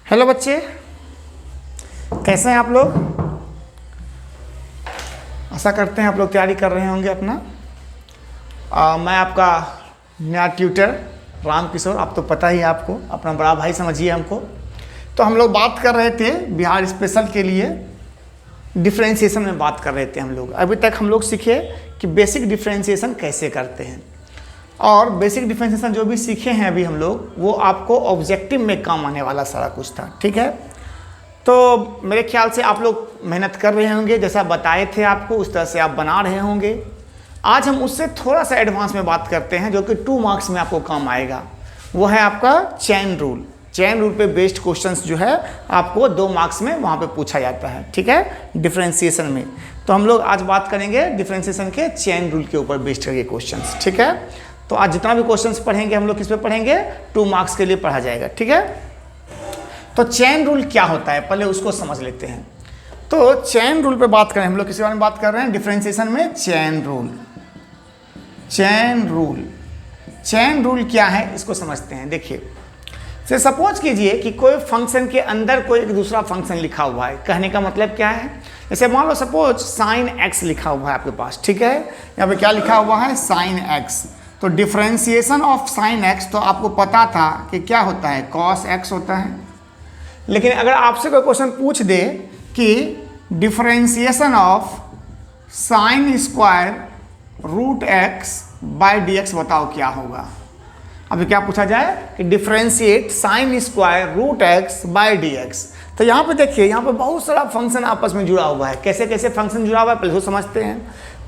Hello बच्चे, कैसे हैं आप लोग। आशा करते हैं आप लोग तैयारी कर रहे होंगे अपना। मैं आपका नया ट्यूटर राम किशोर, आप तो पता ही है आपको, अपना बड़ा भाई समझिए हमको। तो हम लोग बात कर रहे थे बिहार स्पेशल के लिए डिफरेंशिएशन में बात कर रहे थे हम लोग। अभी तक हम लोग सीखे कि बेसिक डिफरेंशिएशन कैसे करते हैं, और बेसिक डिफरेंशिएशन जो भी सीखे हैं अभी हम लोग वो आपको ऑब्जेक्टिव में काम आने वाला सारा कुछ था, ठीक है। तो मेरे ख्याल से आप लोग मेहनत कर रहे होंगे, जैसा बताए थे आपको उस तरह से आप बना रहे होंगे। आज हम उससे थोड़ा सा एडवांस में बात करते हैं जो कि 2 मार्क्स में आपको काम आएगा। वो है आपका चेन रूल। चेन रूल पे बेस्ड क्वेश्चंस जो है आपको 2 मार्क्स में वहाँ पे पूछा जाता है, ठीक है, डिफरेंशिएशन में। तो हम लोग आज बात करेंगे डिफरेंशिएशन के चेन रूल के ऊपर बेस्ड करके क्वेश्चंस, ठीक है। तो आज जितना भी क्वेश्चंस पढ़ेंगे हम लोग किस पे पढ़ेंगे, 2 मार्क्स के लिए पढ़ा जाएगा, ठीक है। तो चेन रूल क्या होता है पहले उसको समझ लेते हैं। तो चेन रूल पे बात करें, हम लोग किस बारे में बात कर रहे हैं, डिफरेंशिएशन में chain rule. Chain rule, chain rule क्या है इसको समझते हैं। देखिए, से सपोज कीजिए कि कोई फंक्शन के अंदर कोई एक दूसरा फंक्शन लिखा हुआ है। कहने का मतलब क्या है, जैसे मान लो सपोज साइन एक्स लिखा हुआ है आपके पास, ठीक है। यहाँ पे क्या लिखा हुआ है, साइन एक्स। तो डिफरेंशिएशन ऑफ साइन एक्स तो आपको पता था कि क्या होता है, कॉस एक्स होता है। लेकिन अगर आपसे कोई क्वेश्चन पूछ दे कि differentiation of sine square root x by D x बताओ क्या होगा। अभी क्या पूछा जाए कि differentiate sine square root x by D x. तो यहाँ पे देखिए, यहाँ पे बहुत सारा फंक्शन आपस में जुड़ा हुआ है। कैसे कैसे फंक्शन जुड़ा हुआ है पहले वो समझते हैं।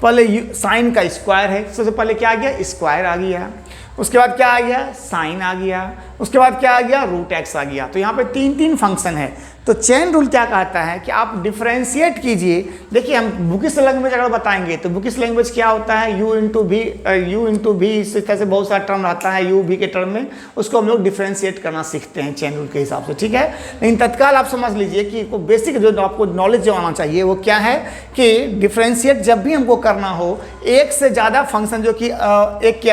पहले साइन का स्क्वायर है, सबसे पहले क्या आ गया, स्क्वायर आ गया। उसके बाद क्या आ गया, साइन आ गया। उसके बाद क्या आ गया, रूट एक्स आ गया। तो यहाँ पे 3 फंक्शन है। तो चेन रूल क्या कहता है कि आप डिफरेंशिएट कीजिए। देखिए, हम बुकिश लैंग्वेज अगर बताएंगे तो बुकिश लैंग्वेज क्या होता है, यू इंटू भी, इस तरह से बहुत सारा टर्म रहता है यू भी के टर्म में, उसको हम लोग डिफरेंशिएट करना सीखते हैं चेन रूल के हिसाब से, ठीक है। लेकिन तत्काल आप समझ लीजिए कि बेसिक जो आपको नॉलेज जो आना चाहिए वो क्या है कि डिफरेंशिएट जब भी हमको करना हो, एक से ज़्यादा फंक्शन जो कि एक के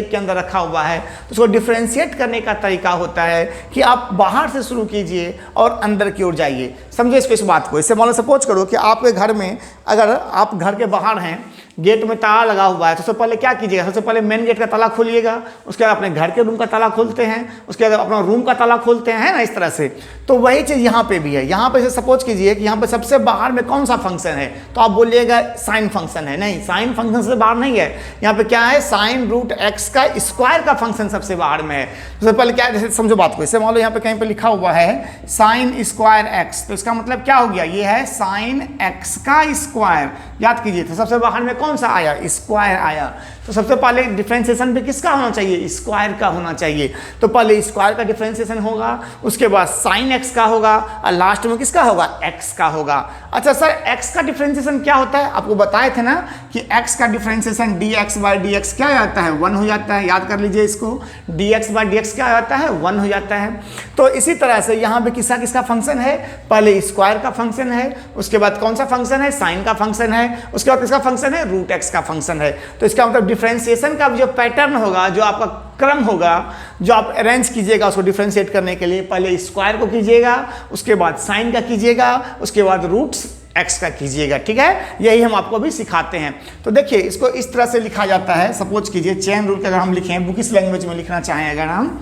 अंदर रखा हुआ है, तो उसको डिफरेंशिएट करने का तरीका होता है कि आप बाहर से शुरू कीजिए और अंदर की ओर जाइए। समझिए इस बात को। इससे मान लो सपोज करो कि आपके घर में, अगर आप घर के बाहर हैं, गेट में ताला लगा हुआ है, तो सबसे पहले क्या कीजिएगा, सबसे पहले मेन गेट का ताला खोलिएगा। उसके बाद अपने घर के रूम का ताला खोलते हैं, उसके बाद अपना रूम का ताला खोलते हैं, है ना, इस तरह से। तो वही चीज़ यहाँ पे भी है। यहाँ पे से सपोज कीजिए कि यहाँ पे सबसे बाहर में कौन सा फंक्शन है, तो आप बोलिएगा साइन फंक्शन है। नहीं, साइन फंक्शन से बाहर नहीं है। यहाँ पे क्या है, साइन रूट एक्स का स्क्वायर का फंक्शन सबसे बाहर में है। सबसे पहले क्या, जैसे समझो बात को, इससे मान लो यहाँ पे कहीं पे लिखा हुआ है साइन स्क्वायर एक्स, तो इसका मतलब क्या हो गया, ये है साइन एक्स का स्क्वायर। याद कीजिए, तो सबसे बाहर में कौन सा आया, स्क्वायर आया। तो सबसे पहले डिफरेंशिएशन पे किसका होना चाहिए, स्क्वायर का होना चाहिए। तो पहले स्क्वायर का डिफरेंशिएशन होगा, उसके बाद साइन एक्स का होगा, और लास्ट में किसका होगा, एक्स का होगा। अच्छा सर, एक्स का डिफरेंशिएशन क्या होता है, आपको बताए थे ना कि एक्स का differentiation D x by D x क्या आता है, 1 हो जाता है। याद कर लीजिए इसको, D x by D x क्या आता है, 1 हो जाता है। तो इसी तरह से यहाँ पे किसका किसका फंक्शन है, पहले स्क्वायर का फंक्शन है, उसके बाद कौन सा फंक्शन है, साइन का फंक्शन है, उसके बाद किसका फंक्शन है, रूट एक्स का फंक्शन है। तो इसका मतलब डिफरेंशिएशन का जो पैटर्न होगा, जो आपका क्रम होगा, जो आप अरेंज कीजिएगा उसको डिफरेंशिएट करने के लिए, पहले स्क्वायर को कीजिएगा, उसके बाद साइन का कीजिएगा, उसके बाद रूट्स एक्स का कीजिएगा, ठीक है। यही हम आपको भी सिखाते हैं। तो देखिए, इसको इस तरह से लिखा जाता है। सपोज कीजिए चेन रूल का अगर हम लिखें, बुकिश लैंग्वेज में लिखना चाहें अगर हम,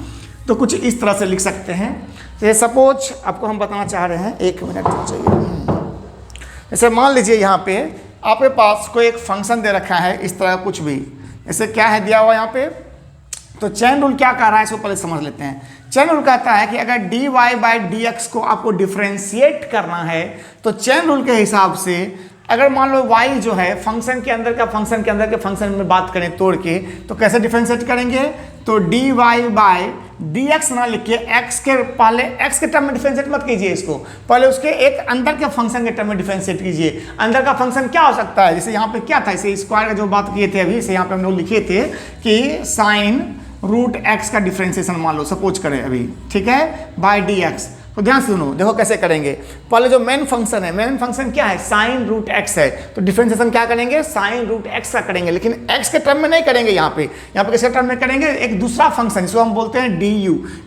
तो कुछ इस तरह से लिख सकते हैं। जैसे सपोज आपको हम बताना चाह रहे हैं, 1 मिनट चाहिए। जैसे मान लीजिए यहाँ पे आपके पास कोई एक फंक्शन दे रखा है इस तरह कुछ भी, जैसे क्या है दिया हुआ यहाँ पे। तो चेन रूल क्या कह रहा है इसको पहले समझ लेते हैं। चेन रूल कहता है कि अगर d Y by D x को आपको डिफरेंशिएट करना है, तो चेन रूल के हिसाब से अगर मान लो y जो है फंक्शन के अंदर का फंक्शन के अंदर के फंक्शन में बात करें तोड़ के, तो कैसे डिफरेंशिएट करेंगे, तो d Y by D x ना लिख के एक्स के पहले एक्स के टर्म में डिफरेंशिएट मत कीजिए इसको, पहले उसके एक अंदर के फंक्शन के टर्म में डिफरेंशिएट कीजिए। अंदर का फंक्शन क्या हो सकता है, जैसे यहाँ पे क्या था, इसे स्क्वायर का जो बात किए थे अभी, इसे यहाँ पे हम लोग लिखे थे कि साइन रूट एक्स का डिफरेंशिएशन मान लो सपोज करें अभी, ठीक है, बाय डी एक्स। तो ध्यान से सुनो, देखो कैसे करेंगे। पहले जो मेन फंक्शन है, मेन फंक्शन क्या है, साइन रूट एक्स है, तो डिफरेंशिएशन क्या करेंगे, साइन रूट एक्स का करेंगे, लेकिन एक्स के टर्म में नहीं करेंगे। यहाँ पे किसके टर्म में करेंगे, एक दूसरा फंक्शन जिसको हम बोलते हैं डी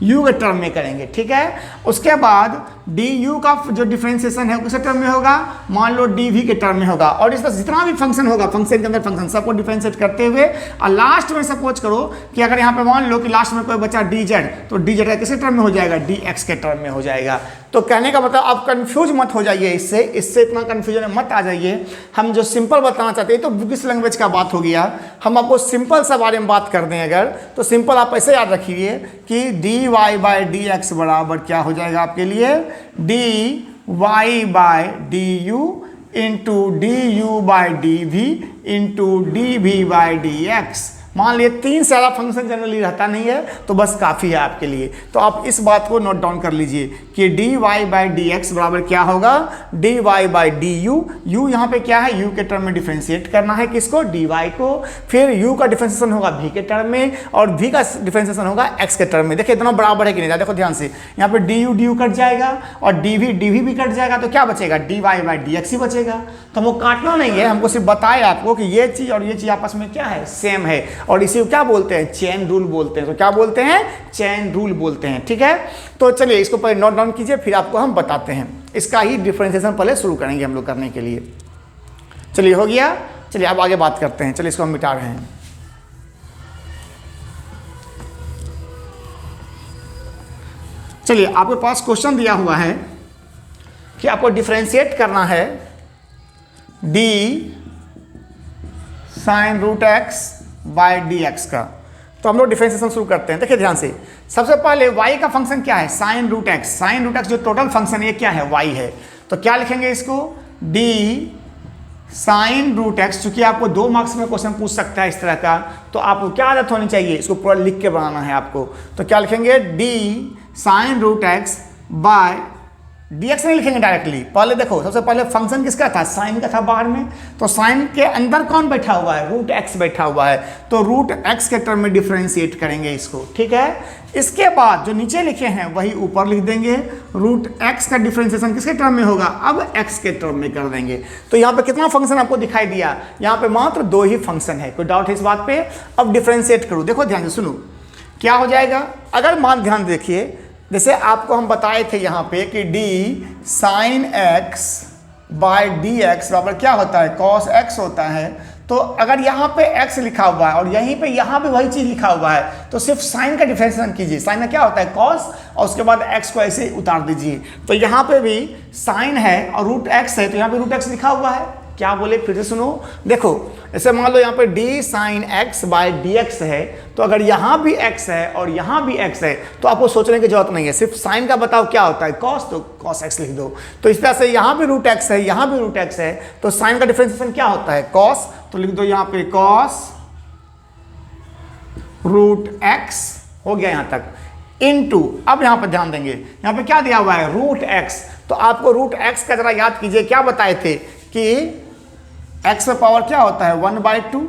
यू के टर्म में करेंगे, ठीक है। उसके बाद डी यू का जो डिफरेंशिएशन है किसके टर्म में होगा, मान लो डी वी के टर्म में होगा। और इसका जितना भी फंक्शन होगा, फंक्शन के अंदर फंक्शन सबको डिफरेंशिएट करते हुए, और लास्ट में सपोज करो कि अगर यहाँ पे मान लो कि लास्ट में कोई बचा डी जेड, तो डी जेड किसके टर्म में हो जाएगा, डी एक्स के टर्म में हो जाएगा। तो कहने का मतलब आप कंफ्यूज मत हो जाइए, इससे इतना कंफ्यूजन मत आ जाइए। हम जो सिंपल बताना चाहते हैं, तो बुकिश लैंग्वेज का बात हो गया, हम आपको सिंपल सा बारे में बात कर दें अगर, तो सिंपल आप ऐसे याद रखिए कि d Y by D x बराबर क्या हो जाएगा आपके लिए, d y by d u into d u by d v into d v by D x. मान लिए 3 से ज़्यादा फंक्शन जनरली रहता नहीं है, तो बस काफ़ी है आपके लिए। तो आप इस बात को नोट डाउन कर लीजिए कि d Y by D x बराबर क्या होगा, d Y by d u. U यहाँ पे क्या है, यू के टर्म में डिफ्रेंशिएट करना है किसको, डी वाई को। फिर यू का डिफ्रेंशिएशन होगा वी के टर्म में, और वी का डिफ्रेंशिएशन होगा एक्स के टर्म में। देखिए इतना बराबर है कि नहीं, देखो ध्यान से, यहाँ पे डी यू कट जाएगा और डी वी भी कट जाएगा, तो क्या बचेगा, D Y by D X ही बचेगा। तो हमको काटना नहीं है, हमको सिर्फ बताया आपको कि ये चीज़ और ये चीज़ आपस में क्या है, सेम है, और इसी को क्या बोलते हैं, चेन रूल बोलते हैं। तो क्या बोलते हैं, चेन रूल बोलते हैं, ठीक है। तो चलिए इसको पहले नोट डाउन कीजिए, फिर आपको हम बताते हैं। इसका ही डिफरेंशिएशन पहले शुरू करेंगे हम लोग करने के लिए। चलिए हो गया, चलिए अब आगे बात करते हैं। चलिए इसको हम मिटा रहे हैं। चलिए आपके पास क्वेश्चन दिया हुआ है कि आपको डिफरेंशिएट करना है d sine root x by D x का। तो हम लोग डिफरेंशिएशन शुरू करते हैं। देखिए ध्यान से, सबसे पहले y का फंक्शन क्या है, sine root x. Sine root x जो टोटल फंक्शन है ये क्या है, y है। तो क्या लिखेंगे इसको, d साइन रूट एक्स। चूंकि आपको 2 मार्क्स में क्वेश्चन पूछ सकता है इस तरह का, तो आपको क्या आदत होनी चाहिए, इसको पूरा लिख के बनाना है आपको। तो क्या लिखेंगे, d sine root x by dx नहीं लिखेंगे डायरेक्टली। पहले देखो, सबसे पहले फंक्शन किसका था, साइन का था बाहर में, तो साइन के अंदर कौन बैठा हुआ है, रूट एक्स बैठा हुआ है, तो रूट एक्स के टर्म में डिफरेंशिएट करेंगे इसको, ठीक है। इसके बाद जो नीचे लिखे हैं वही ऊपर लिख देंगे। रूट एक्स का डिफरेंशिएशन किसके टर्म में होगा, अब एक्स के टर्म में कर देंगे। तो यहाँ पे कितना फंक्शन आपको दिखाई दिया, यहाँ पे मात्र 2 ही फंक्शन है। कोई डाउट है इस बात पे। अब डिफरेंशिएट करो, देखो ध्यान से सुनो क्या हो जाएगा। अगर मान ध्यान देखिए, जैसे आपको हम बताए थे यहाँ पे कि d sine x by D x बराबर क्या होता है, cos x होता है। तो अगर यहाँ पे x लिखा हुआ है और यहीं पे यहाँ पे वही चीज़ लिखा हुआ है, तो सिर्फ साइन का डिफरेंशिएशन कीजिए। साइन में क्या होता है, cos, और उसके बाद x को ऐसे उतार दीजिए। तो यहाँ पे भी साइन है और रूट x है, तो यहाँ पे रूट x लिखा हुआ है। क्या बोले, फिर से सुनो। देखो ऐसे मान लो यहाँ पे d sine x by D x है, तो अगर यहाँ भी x है और यहाँ भी x है, तो आपको सोचने की जरूरत नहीं है, सिर्फ साइन का बताओ क्या होता है, cos, तो cos x लिख दो। तो इस तरह से यहाँ भी रूट x है, यहाँ भी रूट x है, तो साइन का डिफरेंशिएशन क्या होता है, cos, तो लिख दो यहाँ पे cos रूट x हो गया यहाँ तक, इनटू, अब यहाँ पे ध्यान देंगे, यहाँ पे क्या दिया हुआ है, रूट x। तो आपको रूट x का जरा याद कीजिए, क्या बताए थे कि x का पावर क्या होता है, 1/2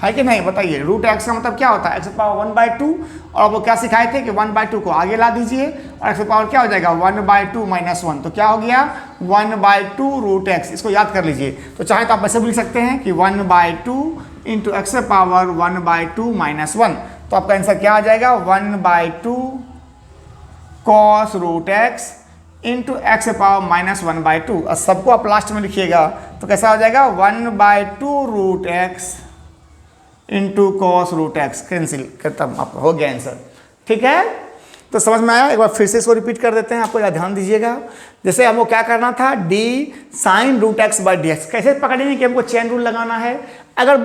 है कि नहीं, बताइए। रूट x का मतलब क्या होता है, x का पावर 1/2, और वो क्या सिखाए थे कि 1/2 को आगे ला दीजिए और x का पावर क्या हो जाएगा, 1/2 - 1, तो क्या हो गया, 1/2 रूट x। इसको याद कर लीजिए। तो चाहे तो आप ऐसे भी लिख सकते हैं कि 1/2 इंटू एक्स का पावर 1/2 - 1। तो आपका आंसर क्या आ जाएगा, 1/2 cos root x into x power -1/2। और सबको आप लास्ट में लिखिएगा तो कैसा हो जाएगा, 1/2 root x into cos root x. Cancel, खत्म, आपका हो गया आंसर, ठीक है। तो समझ में आया। एक बार फिर से इसको रिपीट कर देते हैं, आपको ज़रा ध्यान दीजिएगा। जैसे हमको क्या करना था, d sine root x by D x. कैसे पकड़ेंगे कि हमको चेन रूल लगाना है। अगर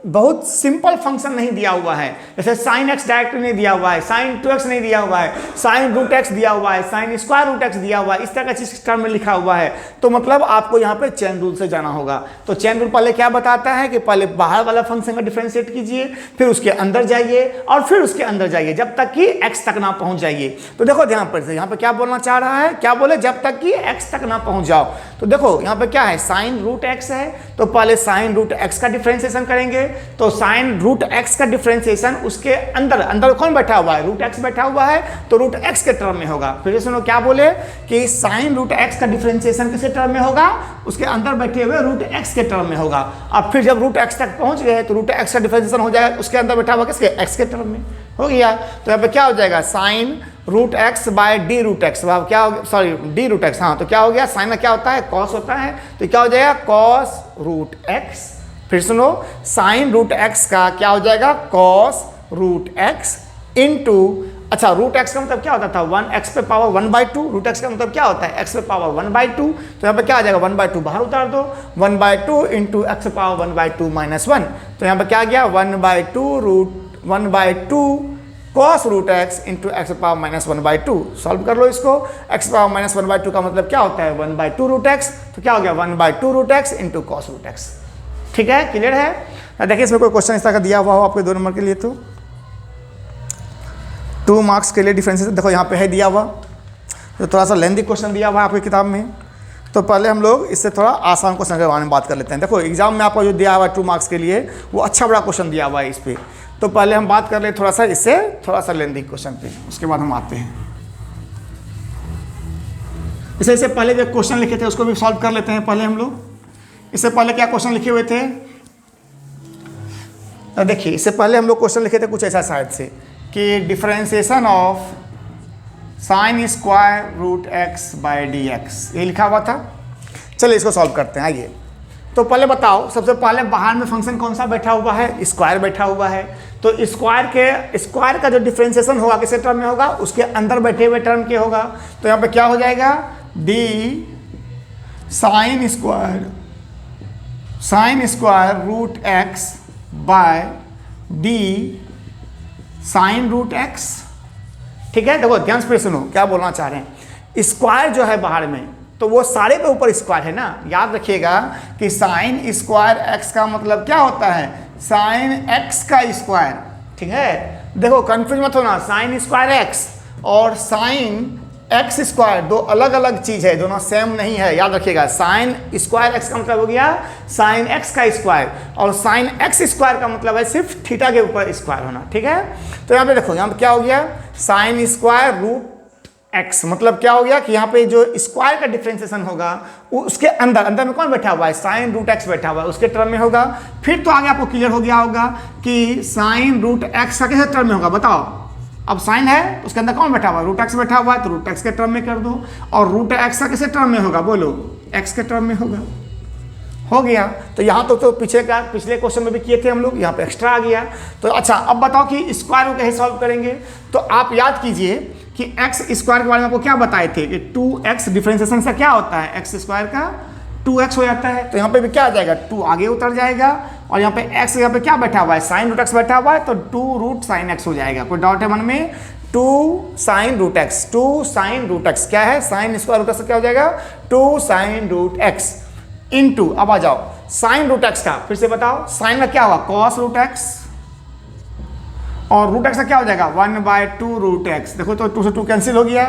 बहुत सिंपल फंक्शन नहीं दिया हुआ है, जैसे साइन एक्स डायरेक्ट नहीं दिया हुआ है, साइन 2x नहीं दिया हुआ है, साइन रूट एक्स दिया हुआ है, साइन स्क्वायर रूट एक्स दिया हुआ है, इस तरह का चीज टर्म में लिखा हुआ है, तो मतलब आपको यहाँ पे चेन रूल से जाना होगा। तो चेन रूल पहले क्या बताता है कि पहले बाहर वाला फंक्शन का डिफरेंशिएट कीजिए, फिर उसके अंदर जाइए और फिर उसके अंदर जाइए जब तक कि x तक ना पहुंच जाइए। तो देखो ध्यान पर से यहाँ पे क्या बोलना चाह रहा है, क्या बोले, जब तक कि x तक ना पहुंच जाओ। तो देखो यहाँ पे क्या है, साइन रूट एक्स है, तो पहले साइन रूट एक्स का डिफरेंशिएशन करेंगे, तो साइन रूट एक्स का डिफरेंशिएशन उसके अंदर अंदर कौन बैठा हुआ है, रूट एक्स बैठा हुआ है, तो रूट एक्स के टर्म में होगा। फिर सुनो क्या बोले कि साइन रूट एक्स का डिफरेंशिएशन किसके टर्म में होगा, उसके अंदर बैठे हुए रूट एक्स के टर्म में होगा। अब फिर जब रूट एक्स तक पहुंच गए तो रूट एक्स का डिफरेंशिएशन हो जाएगा उसके अंदर बैठा हुआ किसके, एक्स के टर्म में हो गया। तो यहाँ पे क्या हो जाएगा, sine root x by d root x, क्या हो गया, सॉरी डी रूट एक्स, हाँ तो क्या हो गया, साइन में क्या होता है, कॉस होता है, तो क्या हो जाएगा कॉस रूट एक्स। फिर सुनो साइन रूट एक्स का क्या हो जाएगा, कॉस रूट एक्स इंटू, अच्छा रूट एक्स का मतलब क्या होता था, 1 एक्स पे पावर 1/2, रूट एक्स का मतलब क्या होता है, एक्स पे पावर 1/2, तो यहाँ पे क्या आ जाएगा 1/2 बाहर उतार दो, 1/2 इंटू एक्स पे पावर 1/2 माइनस 1, तो यहाँ पे क्या गया 1/2 cos root x into x power minus 1/2। Solve कर लो इसको, एक्स पावर माइनस 1/2 का मतलब क्या होता है 1/2 रूट एक्स, तो क्या हो गया 1/2 root x into cos root x. ठीक है, क्लियर है। देखिए इसमें कोई क्वेश्चन इस तरह का दिया हुआ हो आपके 2 नंबर के लिए, तो 2 मार्क्स के लिए डिफरेंशिएशन देखो यहाँ पे है दिया हुआ, तो थोड़ा सा लेंथी क्वेश्चन दिया हुआ है आपकी किताब में। तो पहले हम लोग इससे थोड़ा आसान क्वेश्चन के बारे में बात कर लेते हैं। देखो एग्जाम में आपको जो दिया हुआ है 2 मार्क्स के लिए वो अच्छा बड़ा क्वेश्चन दिया हुआ है इस पर, तो पहले हम बात कर ले थोड़ा सा इससे थोड़ा सा लेंथी क्वेश्चन पे, उसके बाद हम आते हैं। इससे पहले जो क्वेश्चन लिखे थे उसको भी सॉल्व कर लेते हैं पहले हम लोग। इससे पहले क्या क्वेश्चन लिखे हुए थे, देखिए इससे पहले हम लोग क्वेश्चन लिखे थे कुछ ऐसा शायद से कि differentiation of sine square root x by D x, ये लिखा हुआ था। चलिए इसको सॉल्व करते हैं, आइए। तो पहले बताओ, सबसे पहले बाहर में फंक्शन कौन सा बैठा हुआ है, स्क्वायर बैठा हुआ है, तो स्क्वायर का जो डिफरेंशिएशन होगा किसके टर्म में होगा, उसके अंदर बैठे हुए टर्म के होगा। तो यहाँ पे क्या हो जाएगा, d sine square root x by d sine root x. ठीक है, देखो ध्यान से सुनो क्या बोलना चाह रहे हैं। स्क्वायर जो है बाहर में तो वो सारे के ऊपर स्क्वायर है ना, याद रखिएगा कि साइन स्क्वायर एक्स का मतलब क्या होता है, साइन एक्स का स्क्वायर। ठीक है, देखो कंफ्यूज मत होना, साइन स्क्वायर एक्स और साइन एक्स स्क्वायर दो अलग अलग चीज है, दोनों सेम नहीं है, याद रखिएगा। साइन स्क्वायर एक्स का मतलब हो गया साइन एक्स का स्क्वायर, और साइन एक्स स्क्वायर का मतलब है सिर्फ थीटा के ऊपर स्क्वायर होना। ठीक है, तो यहाँ पे देखो, यहाँ पे क्या हो गया, साइन स्क्वायर रूट एक्स, मतलब क्या हो गया कि यहाँ पे जो स्क्वायर का डिफरेंशिएशन होगा उसके अंदर में कौन बैठा हुआ है, साइन रूट एक्स बैठा हुआ है, उसके टर्म में होगा। फिर तो आगे आपको क्लियर हो गया होगा कि साइन रूट एक्स का कैसे टर्म में होगा, बताओ। अब साइन है उसके अंदर कौन बैठा हुआ है, रूट एक्स बैठा हुआ है, तो रूट एक्स के टर्म में कर दो, और रूट एक्स का किसे टर्म में होगा, बोलो, एक्स के टर्म में होगा। हो गया, तो यहाँ तो पिछले क्वेश्चन में भी किए थे हम लोग, यहाँ पे एक्स्ट्रा आ गया। तो अच्छा अब बताओ कि स्क्वायर को कैसे सॉल्व करेंगे। तो आप याद कीजिए कि एक्स स्क्वायर के बारे में आपको क्या बताए थे कि 2x डिफरेंशिएशन से क्या होता है, एक्स स्क्वायर का 2x हो जाता है। तो यहाँ पे भी क्या आ जाएगा, 2 आगे उतर जाएगा, और यहाँ पे x यहाँ पे क्या बैठा हुआ है, साइन रूट एक्स बैठा हुआ है, तो 2 रूट साइन एक्स हो जाएगा। कोई डाउट है मन में, 2 साइन रूट एक्स क्या है, साइन स्क्वायर रूट एक्स क्या हो जाएगा, 2 साइन रूट एक्स इंटू, अब आ जाओ साइन रूट एक्स का फिर से बताओ, साइन का क्या हुआ, कॉस रूट एक्स, और रूट एक्स का क्या हो जाएगा 1/2 रूट एक्स। देखो तो 2 से 2 कैंसिल हो गया।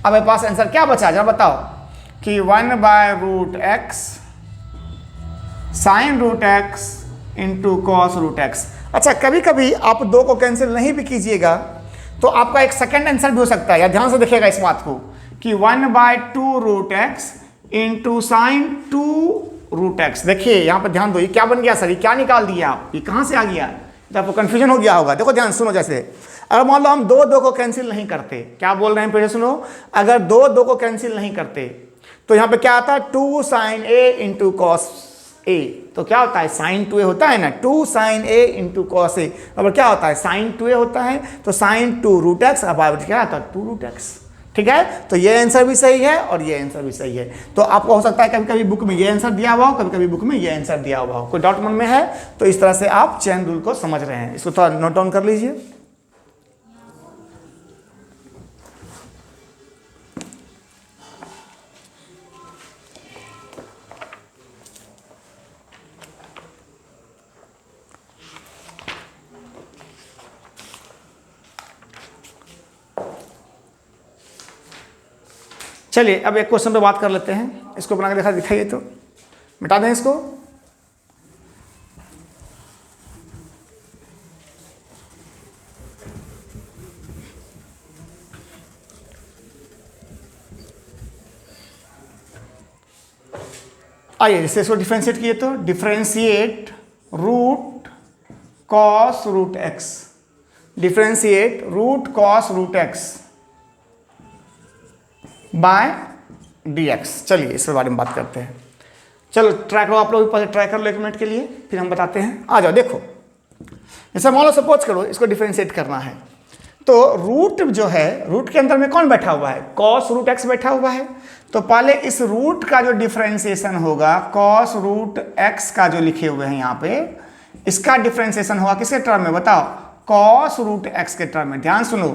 अब मेरे पास आंसर क्या बचा, जरा बताओ कि 1/रूट X sine root x into cos root x. अच्छा कभी कभी आप 2 को कैंसिल नहीं भी कीजिएगा तो आपका एक सेकेंड आंसर भी हो सकता है, या ध्यान से देखिएगा इस बात को कि 1/2 root x into sine 2 root x. देखिए यहाँ पर ध्यान दो, ये क्या बन गया सर, ये क्या निकाल दिया आप, ये कहाँ से आ गया, तो आपको कंफ्यूजन हो गया होगा। देखो ध्यान सुनो, जैसे अगर मान लो हम 2 को कैंसिल नहीं करते, क्या बोल रहे हैं फिर सुनो, अगर 2 को कैंसिल नहीं करते तो यहाँ पे क्या आता है 2 sign A into cos A, तो क्या होता है साइन 2a होता है ना, 2 sign A into cos A, अब क्या होता है साइन 2a होता है, तो साइन 2 रूट एक्स, अब क्या आता है 2 रूट एक्स। ठीक है, तो ये आंसर भी सही है और ये आंसर भी सही है। तो आपको हो सकता है कभी कभी बुक में ये आंसर दिया हुआ हो, कभी कभी बुक में ये आंसर दिया हुआ हो, कोई डाउट मन में है तो इस तरह से आप चेन रूल को समझ रहे हैं, इसको थोड़ा नोट डाउन कर लीजिए। चलिए अब एक क्वेश्चन पे बात कर लेते हैं, इसको बना के दिखाइए, तो मिटा दें इसको। आइए जैसे इसको डिफ्रेंशिएट किए तो differentiate root cos root x, differentiate root cos root x by D x. चलिए इसके बारे में बात करते हैं। चलो ट्राई करो आप लोग, पहले ट्राई कर लो 1 मिनट के लिए, फिर हम बताते हैं। आ जाओ देखो, जैसे मान लो सपोज करो इसको डिफ्रेंशिएट करना है, तो रूट जो है, रूट के अंदर में कौन बैठा हुआ है, कॉस रूट एक्स बैठा हुआ है। तो पहले इस रूट का जो डिफ्रेंशिएशन होगा, कॉस रूट एक्स का जो लिखे हुए हैं यहाँ पे, इसका डिफ्रेंशिएशन होगा किसके टर्म में बताओ, कॉस रूट एक्स के टर्म में। ध्यान सुनो,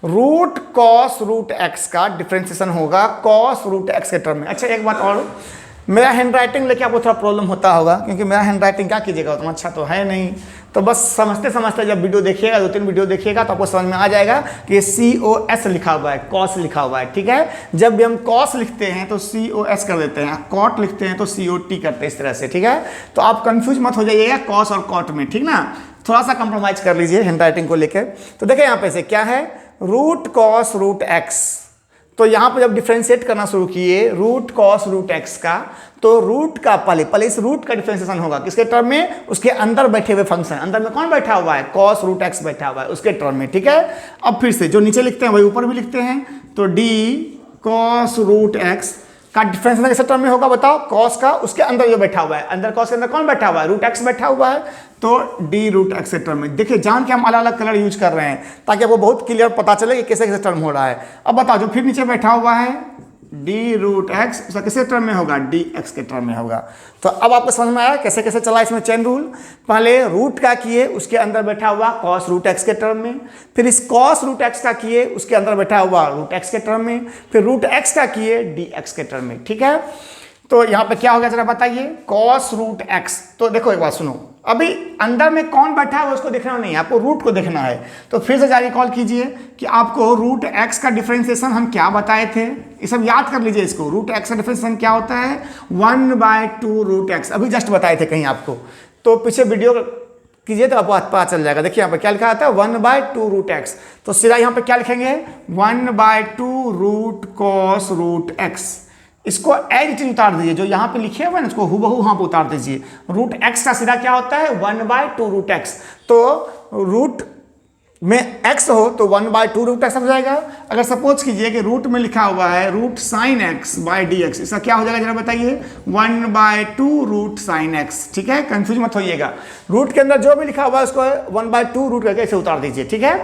रूट कॉस रूट एक्स का डिफ्रेंशिएशन होगा कॉस रूट एक्स के टर्म में। अच्छा एक बात और, मेरा हैंड राइटिंग लेके आपको थोड़ा प्रॉब्लम होता होगा, क्योंकि मेरा हैंड राइटिंग क्या कीजिएगा उतना अच्छा तो है नहीं, तो बस समझते समझते जब वीडियो देखिएगा, 2-3 वीडियो देखिएगा तो आपको समझ में आ जाएगा कि ये COS लिखा हुआ है, कॉस लिखा हुआ है, ठीक है। जब भी हम कॉस लिखते हैं तो COS कर देते हैं, कॉट लिखते हैं तो COT करते हैं, इस तरह से, ठीक है। तो आप कंफ्यूज मत हो जाइएगा कॉस और कॉट में, ठीक ना, थोड़ा सा कंप्रोमाइज कर लीजिए हैंड राइटिंग को लेकर। तो देखिए यहाँ पे से क्या है, रूट कॉस रूट एक्स, तो यहाँ पर जब डिफ्रेंशिएट करना शुरू किए रूट कॉस रूट एक्स का, तो रूट का पहले इस रूट का डिफ्रेंशिएशन होगा किसके टर्म में, उसके अंदर बैठे हुए फंक्शन, अंदर में कौन बैठा हुआ है, कॉस रूट एक्स बैठा हुआ है, उसके टर्म में, ठीक है। अब फिर से जो नीचे लिखते हैं वही ऊपर भी लिखते हैं, तो डी कॉस रूट एक्स का डिफ्रेंशिएशन किस टर्म में होगा बताओ, कॉस का, उसके अंदर जो बैठा हुआ है, अंदर कॉस के अंदर कौन बैठा हुआ है, रूट एक्स बैठा हुआ है, तो डी रूट एक्स के टर्म में। देखिए जान के हम अलग अलग कलर यूज कर रहे हैं ताकि आपको बहुत क्लियर पता चले कि कैसे कैसे टर्म हो रहा है। अब बताओ जो फिर नीचे बैठा हुआ है डी रूट एक्स, उसका किसके टर्म में होगा, डी एक्स के टर्म में होगा। तो अब आपको समझ में आया कैसे कैसे चला इसमें चेन रूल। पहले रूट का किए, उसके अंदर बैठा हुआ कॉस रूट एक्स के टर्म में, फिर इस कॉस रूट एक्स का किए, उसके अंदर बैठा हुआ रूट एक्स के टर्म में, फिर रूट एक्स का किए डी एक्स के टर्म में, ठीक है। तो यहाँ पे क्या हो गया जरा बताइए, कॉस रूट एक्स। तो देखो एक बात सुनो, अभी अंदर में कौन बैठा है उसको देखना नहीं है, आपको रूट को देखना है। तो फिर से जारी कॉल कीजिए कि आपको रूट एक्स का डिफरेंशिएशन हम क्या बताए थे, ये सब याद कर लीजिए इसको। रूट एक्स का डिफरेंशिएशन क्या होता है, 1/2 रूट एक्स, अभी जस्ट बताए थे कहीं आपको, तो पीछे वीडियो कीजिए तो आपको पता चल जाएगा। देखिए यहाँ पर क्या लिखा आता है, 1/2 रूट एक्स, तो सीधा यहाँ पे क्या लिखेंगे, 1/2 रूट कॉस रूट एक्स। इसको एज इट इज उतार दीजिए, जो यहाँ पे लिखे हुए हैं इसको हुबहू वहाँ पे उतार दीजिए। रूट एक्स का सीधा क्या होता है, 1/2 रूट एक्स। तो रूट में एक्स हो तो 1/2 रूट एक्स हो जाएगा। अगर सपोज कीजिए कि रूट में लिखा हुआ है root sine x by D x, इसका क्या हो जाएगा जरा बताइए, 1/2 रूट साइन एक्स, ठीक है। कंफ्यूज मत होइएगा, रूट के अंदर जो भी लिखा हुआ है उसको 1/2 रूट करके इसे उतार दीजिए, ठीक है।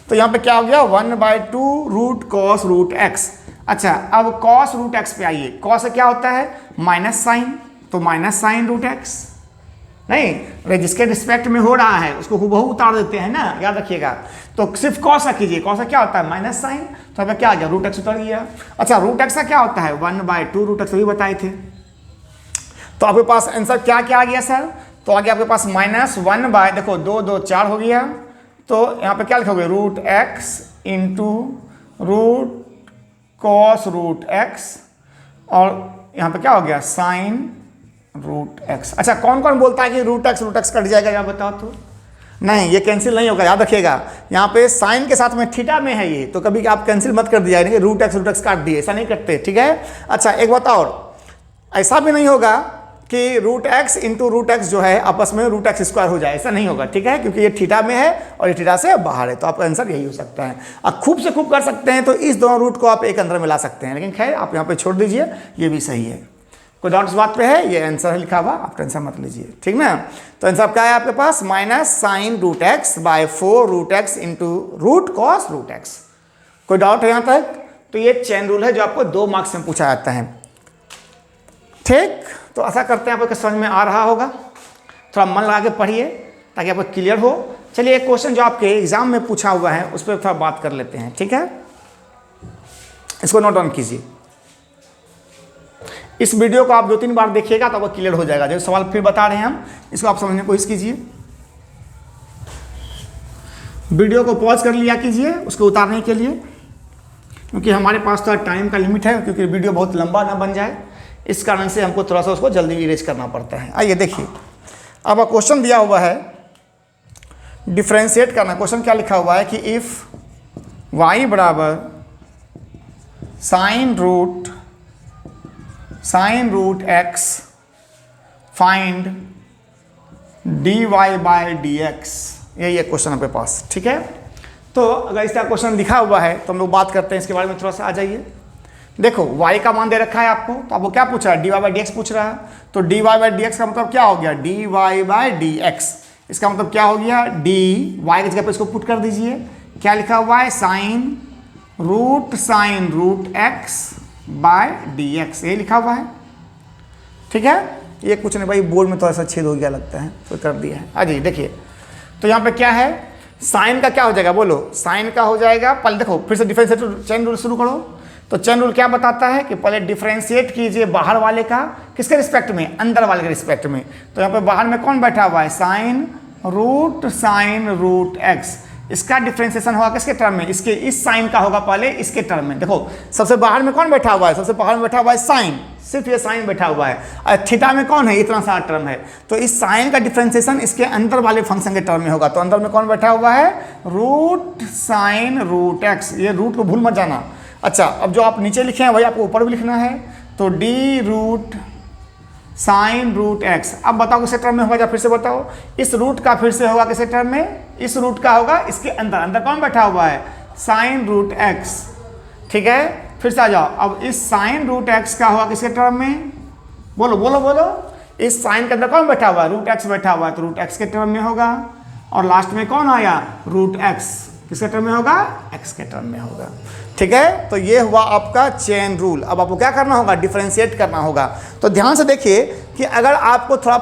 तो यहाँ पे क्या हो गया, 1/2 रूट कॉस रूट एक्स। अच्छा अब कॉस रूट एक्स पे आइए, कॉस से क्या होता है, माइनस साइन, तो माइनस साइन रूट एक्स, नहीं जिसके रिस्पेक्ट में हो रहा है उसको हुबहू उतार देते हैं ना, याद रखिएगा। तो सिर्फ कॉस का कीजिए, कॉस का क्या होता है, माइनस साइन, तो अब क्या आ गया, रूट एक्स उतर गया। अच्छा रूट एक्स का क्या होता है, 1/2 रूट एक्स, भी बताए थे। तो आपके पास आंसर क्या क्या आ गया सर, तो आ गया आपके पास -1/, देखो 2 2 4 हो गया, तो यहाँ पे क्या लिखोगे, root x into root cos root x, और यहाँ पे क्या हो गया, साइन रूट एक्स। अच्छा कौन कौन बोलता है कि रूट एक्स कट जाएगा, यहाँ बताओ तो, नहीं ये कैंसिल नहीं होगा, याद रखिएगा। यहाँ पे साइन के साथ में थीटा में है ये, तो कभी आप कैंसिल मत कर दिया कि रूट एक्स काट दिए, ऐसा नहीं करते, ठीक है। अच्छा एक बात और, ऐसा भी नहीं होगा कि root x into root x जो है आपस में रूट एक्स स्क्वायर हो जाए, ऐसा नहीं होगा, ठीक है, क्योंकि ये थीटा में है और ये थीटा से बाहर है, तो आपका आंसर यही हो सकता है। आप खूब से खूब कर सकते हैं तो इस दोनों रूट को आप एक अंदर मिला सकते हैं, लेकिन खैर आप यहाँ पे छोड़ दीजिए, ये भी सही है। कोई डाउट इस बात पे है, ये आंसर है लिखा हुआ, आप टेंशन मत लीजिए, ठीक ना। तो आंसर क्या है आपके पास, -sin root x by 4 root x into root cos root x. कोई डाउट है यहाँ तक, तो ये चेन रूल है जो आपको 2 मार्क्स में पूछा जाता है, ठीक। तो ऐसा करते हैं आपको समझ में आ रहा होगा, थोड़ा मन लगा के पढ़िए ताकि आपको क्लियर हो। चलिए एक क्वेश्चन जो आपके एग्जाम में पूछा हुआ है उस पर थोड़ा बात कर लेते हैं, ठीक है। इसको नोट डाउन कीजिए, इस वीडियो को आप 2-3 बार देखिएगा तो आपको क्लियर हो जाएगा। जो सवाल फिर बता रहे हैं हम, इसको आप समझने की कोशिश कीजिए। वीडियो को पॉज कर लिया कीजिए उसको उतारने के लिए, क्योंकि हमारे पास थोड़ा टाइम का लिमिट है, क्योंकि वीडियो बहुत लंबा ना बन जाए, इस कारण से हमको थोड़ा सा उसको जल्दी इरेज करना पड़ता है। आइए देखिए, अब क्वेश्चन दिया हुआ है डिफ्रेंशिएट करना। क्वेश्चन क्या लिखा हुआ है कि इफ y बराबर sine root x find dy by dx, यही है क्वेश्चन आपके पास, ठीक है। तो अगर इसका क्वेश्चन लिखा हुआ है तो हम लोग बात करते हैं इसके बारे में, थोड़ा सा आ जाइए। देखो y का मान दे रखा है आपको, तो आपको क्या पूछ रहा है, dy बाई dx पूछ रहा है। तो dy बाई dx का मतलब क्या हो गया, dy बाई dx, इसका मतलब क्या हो गया, dy की जगह पे इसको पुट कर दीजिए, क्या लिखा हुआ है, sine root x by dx, ये लिखा हुआ है, ठीक है। ये कुछ नहीं भाई, बोर्ड में थोड़ा सा छेद हो गया लगता है, तो कर दिया है। जी देखिए, तो यहाँ पे क्या है, साइन का क्या हो जाएगा, बोलो, साइन का हो जाएगा, पहले देखो फिर से डिफरेंशिएट चेन रूल शुरू करो। तो चेन रूल क्या बताता है कि पहले डिफरेंशिएट कीजिए बाहर वाले का, किसके रिस्पेक्ट में, अंदर वाले के रिस्पेक्ट में। तो यहाँ पे बाहर में कौन बैठा हुआ है, साइन रूट एक्स, इसका डिफरेंशिएशन होगा किसके टर्म में, इसके, इस साइन का होगा पहले इसके टर्म में। देखो सबसे बाहर में कौन बैठा हुआ है, सबसे बाहर में बैठा हुआ है साइन, सिर्फ ये साइन बैठा हुआ है, और थीटा में कौन है, इतना सारा टर्म है। तो इस साइन का डिफरेंशिएशन इसके अंदर वाले फंक्शन के टर्म में होगा। तो अंदर में कौन बैठा हुआ है, रूट साइन रूट एक्स, ये रूट को भूल मत जाना। अच्छा, अब जो आप नीचे लिखे हैं वही आपको ऊपर भी लिखना है। तो d root sine root x, अब बताओ किसके टर्म में होगा, जब फिर से बताओ, इस रूट का फिर से होगा किसके टर्म में, इस रूट का होगा इसके अंदर, अंदर कौन बैठा हुआ है, साइन रूट एक्स, ठीक है। फिर से आ जाओ, अब इस साइन रूट एक्स का होगा किसके टर्म में, बोलो बोलो बोलो, इस साइन के अंदर कौन बैठा हुआ है, रूट एक्स बैठा हुआ है, तो रूट एक्स के टर्म में होगा। और लास्ट में कौन आया, रूट एक्स, किसके टर्म में होगा, एक्स के टर्म में होगा, ठीक है। तो ये हुआ आपका चेन रूल। अब आपको क्या करना होगा, डिफरेंशिएट करना होगा। तो ध्यान से देखिए कि अगर आपको थोड़ा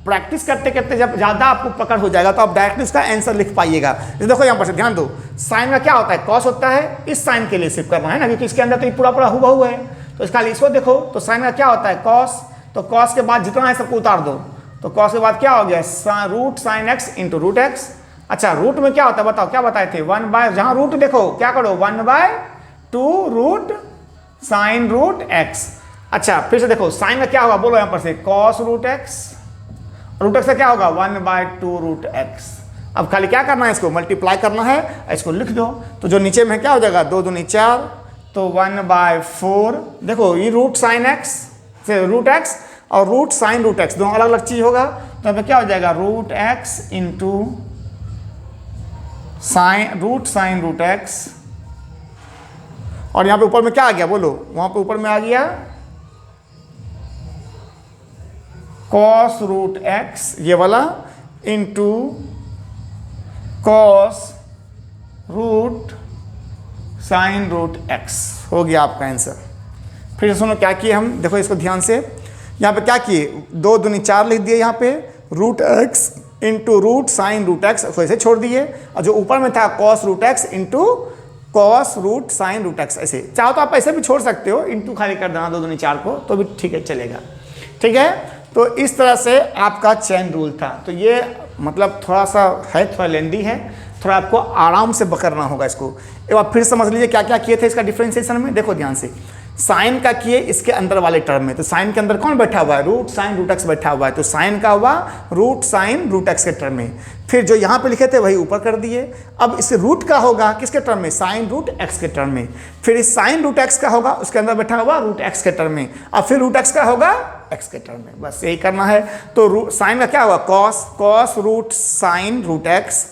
प्रैक्टिस करते करते जब ज़्यादा आपको पकड़ हो जाएगा तो आप डायरेक्टली उसका आंसर लिख पाइएगा। देखो यहाँ पर से ध्यान दो, साइन का क्या होता है, कॉस होता है, इस साइन के लिए सिर्फ करना है ना, क्योंकि इसके अंदर तो ये पूरा हुबहू है। तो इसका इसको देखो, तो साइन का क्या होता है, कॉस, तो कॉस के बाद जितना है सबको उतार दो, तो कॉस के बाद क्या हो गया, root sine x into root x. अच्छा, रूट में क्या होता है बताओ, क्या बताए थे, 1 बाय, जहाँ रूट देखो क्या करो, 1/2 रूट साइन रूट एक्स। अच्छा, फिर से देखो साइन का क्या होगा, बोलो यहाँ पर से, cos root x, root x का क्या होगा, 1/2 रूट एक्स। अब खाली क्या करना है, इसको मल्टीप्लाई करना है, इसको लिख दो। तो जो नीचे में क्या हो जाएगा, 2 दूनी 4, तो 1/4, देखो ये रूट साइन एक्स से रूट एक्स और रूट साइन रूट एक्स दोनों अलग अलग चीज होगा। तो यहाँ पे क्या हो जाएगा, root x into root sine root x, और यहां पे ऊपर में क्या आ गया, बोलो, वहां पे ऊपर में आ गया कॉस रूट एक्स, ये वाला, into cos root sine root x, हो गया आपका आंसर। फिर से सुनो क्या किए हम, देखो इसको ध्यान से, यहाँ पे क्या किए, 2 दूनी 4 लिख दिए, यहाँ पे root x into root sine root x को ऐसे छोड़ दिए, और जो ऊपर में था cos root x into cos root sine root x, ऐसे चाहो तो आप ऐसे भी छोड़ सकते हो, इंटू खाली कर देना 2 दूनी 4 को, तो भी ठीक है, चलेगा, ठीक है। तो इस तरह से आपका चेन रूल था। तो ये मतलब थोड़ा सा है, थोड़ा लेंदी है, थोड़ा आपको आराम से पकड़ना होगा इसको। एक बार फिर समझ लीजिए क्या क्या किए थे इसका डिफरेंशिएशन में। देखो ध्यान से, साइन का किए इसके अंदर वाले टर्म में, तो साइन के अंदर कौन बैठा हुआ है, रूट साइन रूट एक्स बैठा हुआ है, तो साइन का हुआ रूट साइन रूट एक्स के टर्म में। फिर जो यहाँ पे लिखे थे वही ऊपर कर दिए। अब इस रूट का होगा किसके टर्म में, साइन रूट एक्स के टर्म में। फिर इस साइन रूट एक्स का होगा उसके अंदर बैठा हुआ रूट एक्स के टर्म में, अब फिर रूट एक्स का होगा एक्स के टर्म में, बस यही करना है। तो साइन का क्या होगा, cos root sine root x,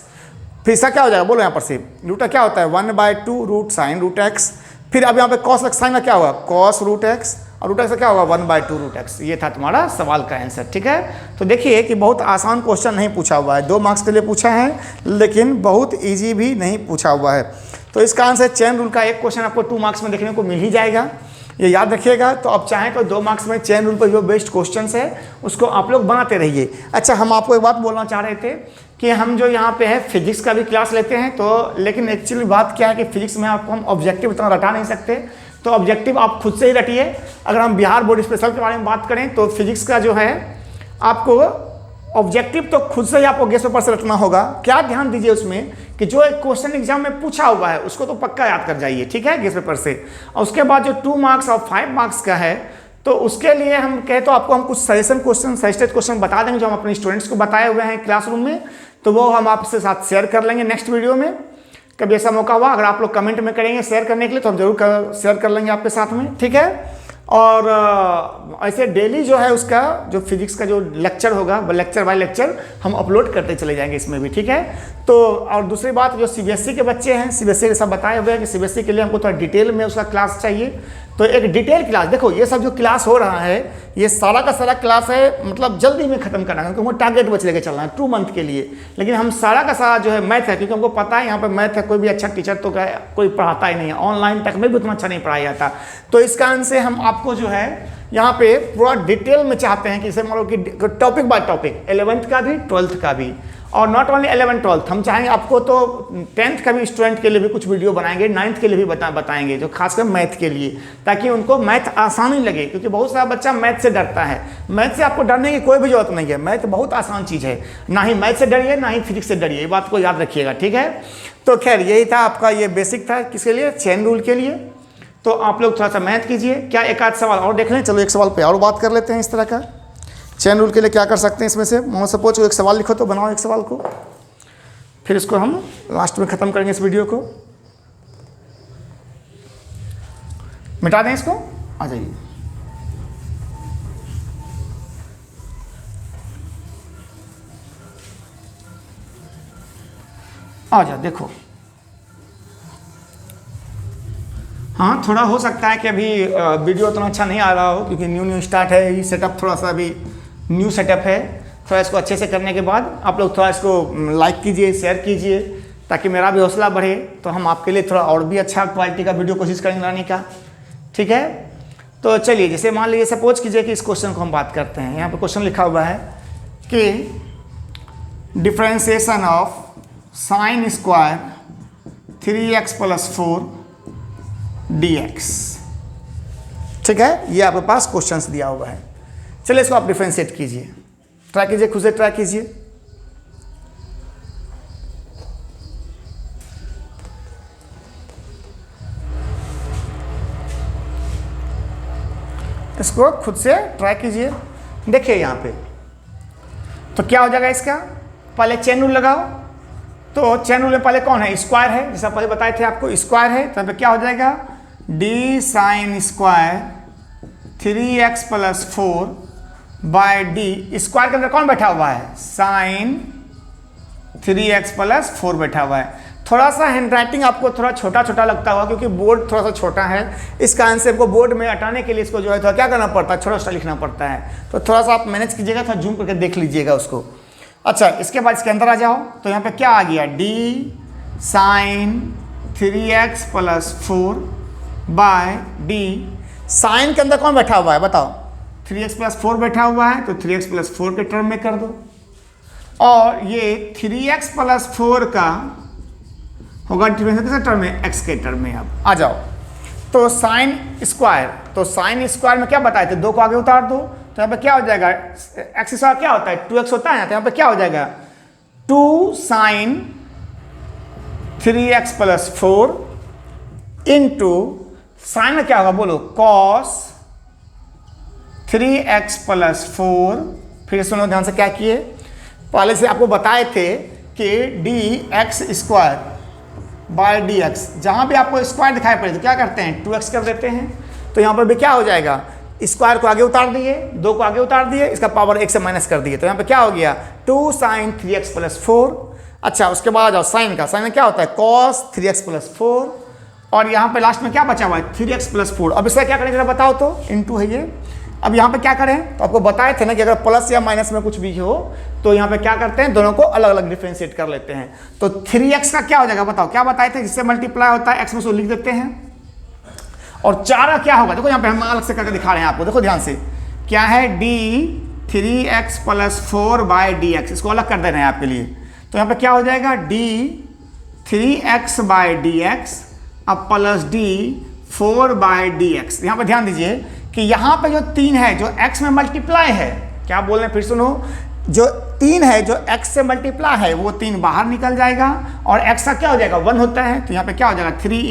फिर इसका क्या हो जाएगा, बोलो यहाँ पर से, रूट का क्या होता है, 1/2 रूट साइन रूट एक्स। फिर अब यहाँ पे कॉस साइन का क्या होगा, कॉस रूट एक्स, और रूट एक्स का क्या होगा, 1/2 रूट एक्स। ये था तुम्हारा सवाल का आंसर, ठीक है। तो देखिए कि बहुत आसान क्वेश्चन नहीं पूछा हुआ है, 2 मार्क्स के लिए पूछा है, लेकिन बहुत ईजी भी नहीं पूछा हुआ है। तो इसका आंसर चेन रूल का एक क्वेश्चन आपको 2 मार्क्स में देखने को मिल ही जाएगा, ये याद रखिएगा। तो आप चाहें तो 2 मार्क्स में चेन रूल पर जो बेस्ट क्वेश्चन है उसको आप लोग बनाते रहिए। अच्छा, हम आपको एक बात बोलना चाह रहे थे कि हम जो यहाँ पे है फिजिक्स का भी क्लास लेते हैं, तो लेकिन एक्चुअली बात क्या है कि फिजिक्स में आपको हम ऑब्जेक्टिव इतना रटा नहीं सकते, तो ऑब्जेक्टिव आप खुद से ही रटिए। अगर हम बिहार बोर्ड स्पेशल के बारे में बात करें तो फिजिक्स का जो है आपको ऑब्जेक्टिव तो खुद से ही आपको गेस्ट पेपर से रटना होगा। क्या ध्यान दीजिए उसमें कि जो एक क्वेश्चन एग्जाम में पूछा हुआ है उसको तो पक्का याद कर जाइए, ठीक है, गेस्ट पेपर से। और उसके बाद जो 2 मार्क्स और 5 मार्क्स का है, तो उसके लिए हम कहे तो आपको हम कुछ सजेशन क्वेश्चन, सजेस्टेड क्वेश्चन बता देंगे जो हम अपने स्टूडेंट्स को बताए हुए हैं क्लासरूम में, तो वो हम आपसे साथ शेयर कर लेंगे नेक्स्ट वीडियो में। कभी ऐसा मौका हुआ अगर आप लोग कमेंट में करेंगे शेयर करने के लिए तो हम जरूर शेयर कर लेंगे आपके साथ में, ठीक है। और ऐसे डेली जो है उसका जो फिजिक्स का जो लेक्चर होगा वो लेक्चर बाय लेक्चर हम अपलोड करते चले जाएंगे इसमें भी, ठीक है। तो और दूसरी बात, जो सीबीएसई के बच्चे हैं, सीबीएसई के सब बताए हुए हैं कि सीबीएसई के लिए हमको थोड़ा डिटेल में उसका क्लास चाहिए। तो एक डिटेल क्लास, देखो ये सब जो क्लास हो रहा है ये सारा का सारा क्लास है, मतलब जल्दी में खत्म करना है, क्योंकि हमको टारगेट बच लेके चलना है 2 मंथ के लिए। लेकिन हम सारा का सारा जो है मैथ है, क्योंकि हमको पता है यहाँ पर मैथ है, कोई भी अच्छा टीचर तो कोई पढ़ाता ही नहीं है, ऑनलाइन तक में भी उतना अच्छा नहीं पढ़ाया जाता। तो इस कारण से हम आपको जो है यहाँ पे पूरा डिटेल में चाहते हैं कि इसे मान लो कि टॉपिक बाय टॉपिक, 11th का भी 12th का भी, और नॉट ओनली 11th 12th, हम चाहेंगे आपको तो 10th का भी स्टूडेंट के लिए भी कुछ वीडियो बनाएंगे, 9th के लिए भी बताएंगे, जो खासकर मैथ के लिए, ताकि उनको मैथ आसानी लगे, क्योंकि बहुत सारा बच्चा मैथ से डरता है। मैथ से आपको डरने की कोई भी जरूरत नहीं है, मैथ बहुत आसान चीज़ है, ना ही मैथ से डरिए ना ही फिजिक्स से डरिए, ये बात को याद रखिएगा, ठीक है। तो खैर यही था आपका, ये बेसिक था किसके लिए, चेन रूल के लिए। तो आप लोग थोड़ा सा मेहनत कीजिए। क्या एक आध सवाल और देख लें, चलो एक सवाल पे और बात कर लेते हैं इस तरह का। चेन रूल के लिए क्या कर सकते हैं इसमें से, मान सपोज एक सवाल लिखो, तो बनाओ एक सवाल को, फिर इसको हम लास्ट में ख़त्म करेंगे इस वीडियो को। मिटा दें इसको, आ जाइए। आ जाओ, देखो हाँ, थोड़ा हो सकता है कि अभी वीडियो उतना अच्छा नहीं आ रहा हो, क्योंकि न्यू स्टार्ट है, ये सेटअप थोड़ा सा अभी न्यू सेटअप है। थोड़ा इसको अच्छे से करने के बाद आप लोग थोड़ा इसको लाइक कीजिए, शेयर कीजिए, ताकि मेरा भी हौसला बढ़े, तो हम आपके लिए थोड़ा और भी अच्छा क्वालिटी का वीडियो कोशिश करेंगे लाने का, ठीक है। तो चलिए, जैसे मान लीजिए सपोज कीजिए कि इस क्वेश्चन को हम बात करते हैं। यहाँ पे क्वेश्चन लिखा हुआ है कि differentiation of sine square 3x + 4 dx, ठीक है। ये आपके पास क्वेश्चंस दिया हुआ है। चलिए इसको आप डिफरेंशिएट कीजिए, ट्राई कीजिए, खुद से ट्राई कीजिए। इसको खुद से ट्राई कीजिए। देखिए यहाँ पे तो क्या हो जाएगा इसका, पहले चेन रूल लगाओ। तो चेन रूल में पहले कौन है, स्क्वायर है, जैसा पहले बताए थे आपको, स्क्वायर है। तो यहाँ पे क्या हो जाएगा, d sin square 3x + 4 by d. Square के अंदर कौन बैठा हुआ है, साइन 3x + 4 बैठा हुआ है। थोड़ा सा हैंड राइटिंग आपको थोड़ा छोटा छोटा लगता होगा, क्योंकि बोर्ड थोड़ा सा छोटा है। इस कारण से आपको बोर्ड में हटाने के लिए इसको जो है थोड़ा क्या करना पड़ता है, छोटा छोटा लिखना पड़ता है। तो थोड़ा सा आप मैनेज कीजिएगा, थोड़ा जूम करके देख लीजिएगा उसको। अच्छा, इसके बाद इसके अंदर आ जाओ। तो यहाँ पे क्या आ गया, d sin 3x + 4 by d. Sine के अंदर कौन बैठा हुआ है बताओ, 3x + 4 बैठा हुआ है, तो 3x + 4 के टर्म में कर दो। और ये 3x + 4 का होगा डिफरेंशियल किस टर्म में, x के टर्म में। अब आ जाओ, तो साइन स्क्वायर, तो साइन स्क्वायर में क्या बताए थे, 2 को आगे उतार दो। तो यहाँ पे क्या हो जाएगा, x स्क्वायर क्या होता है, 2x होता है। तो यहाँ पे क्या हो जाएगा, 2 sin 3x + 4 इंटू साइन में क्या होगा बोलो, cos 3x + 4। फिर सुनो ध्यान से, क्या किए, पहले से आपको बताए थे कि dx² बाय dx, जहां भी आपको स्क्वायर दिखाई पड़े तो क्या करते हैं, 2x कर देते हैं। तो यहाँ पर भी क्या हो जाएगा, स्क्वायर को आगे उतार दिए, 2 को आगे उतार दिए, इसका पावर 1 से माइनस कर दिए। तो यहाँ पे क्या हो गया, 2 sin 3x + 4। अच्छा, उसके बाद आ जाओ साइन का, साइन में क्या होता है, cos 3x + 4। और यहाँ पे लास्ट में क्या बचा हुआ है, 3x + 4। अब इसका क्या करेंगे जरा बताओ तो, इनटू है ये। अब यहाँ पे क्या करें, तो आपको बताए थे ना कि अगर प्लस या माइनस में कुछ भी हो तो यहाँ पे क्या करते हैं, दोनों को अलग अलग डिफरेंशिएट कर लेते हैं। तो 3x का क्या हो जाएगा बताओ, क्या बताए थे, जिससे मल्टीप्लाई होता है x में उसको लिख देते हैं। और 4 का क्या होगा, देखो यहाँ पे हम अलग से करके दिखा रहे हैं आपको, देखो ध्यान से, क्या है, d 3x + 4 बाय dx, इसको अलग कर दे रहे हैं आपके लिए। तो यहाँ पे क्या हो जाएगा, d 3x बाय dx अब प्लस d 4 बाय dx। यहाँ पे ध्यान दीजिए कि यहाँ पे जो 3 है जो x में मल्टीप्लाई है, क्या बोल रहे हैं फिर सुनो, जो 3 है जो x से मल्टीप्लाई है वो 3 बाहर निकल जाएगा और x का क्या हो जाएगा, 1 होता है। तो यहाँ पे क्या हो जाएगा, 3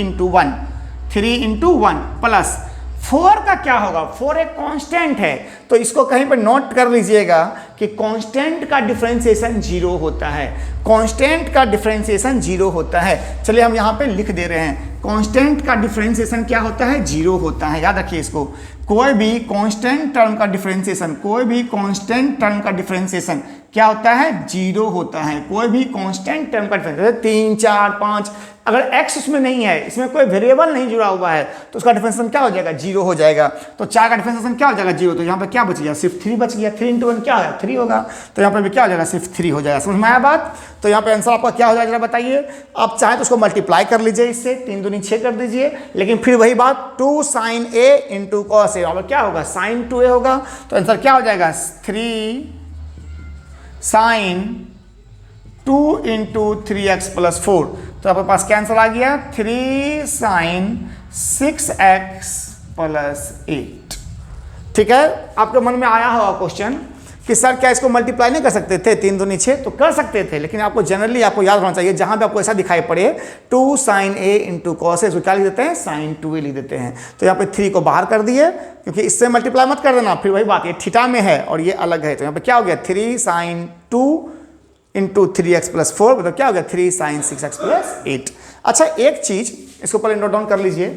× 1 प्लस 4 का क्या होगा, 4 एक कांस्टेंट है। तो इसको कहीं पर नोट कर लीजिएगा कि कांस्टेंट का डिफरेंशिएशन 0 होता है, कांस्टेंट का डिफरेंशिएशन 0 होता है। चलिए हम यहाँ पे लिख दे रहे हैं, कांस्टेंट का डिफरेंशिएशन क्या होता है, 0 होता है। याद रखिए इसको, कोई भी कांस्टेंट टर्म का डिफरेंशिएशन, कोई भी कांस्टेंट टर्म का डिफरेंशिएशन क्या होता है, 0 होता है। कोई भी कांस्टेंट टर्म का डिफरेंशिएशन 3, 4, 5, अगर x उसमें नहीं है, इसमें कोई वेरिएबल नहीं जुड़ा हुआ है, तो उसका डिफरेंशिएशन क्या हो जाएगा, 0 हो जाएगा। तो 4 का डिफरेंशिएशन क्या हो जाएगा, 0। तो यहाँ पे क्या बच गया, सिर्फ 3 बच गया। 3 × 1 क्या होगा, 3 होगा। तो यहाँ पे भी क्या हो जाएगा, सिर्फ 3 हो जाएगा। समझ में आया बात। तो यहाँ पे आंसर आपका क्या हो जाएगा, जरा बताइए। आप चाहें तो उसको मल्टीप्लाई कर लीजिए, इससे 3 दूनी 6 कर दीजिए, लेकिन फिर वही बात 2 sin a × cos a, और क्या होगा, sin 2a होगा। तो आंसर क्या हो जाएगा, 3 sin 2 × 3x + 4। तो आपके पास क्या आंसर आ गया, 3 sin 6x + 8। ठीक है, आपके मन में आया होगा क्वेश्चन कि सर क्या इसको मल्टीप्लाई नहीं कर सकते थे, 3 दूनी 6, तो कर सकते थे, लेकिन आपको जनरली आपको याद होना चाहिए, जहां पे आपको ऐसा दिखाई पड़े 2 sin a × cos a, क्या लिख देते हैं, sin 2a लिख देते हैं। तो यहाँ पे 3 को बाहर कर दिए, क्योंकि इससे मल्टीप्लाई मत कर देना, फिर वही बात, ये थीटा में है और ये अलग है। तो यहाँ पे क्या हो गया, 3 sin 2 × 3x + 4, मतलब क्या हो गया, 3 sin 6x + 8। अच्छा, एक चीज इसको पहले नोट डाउन कर लीजिए।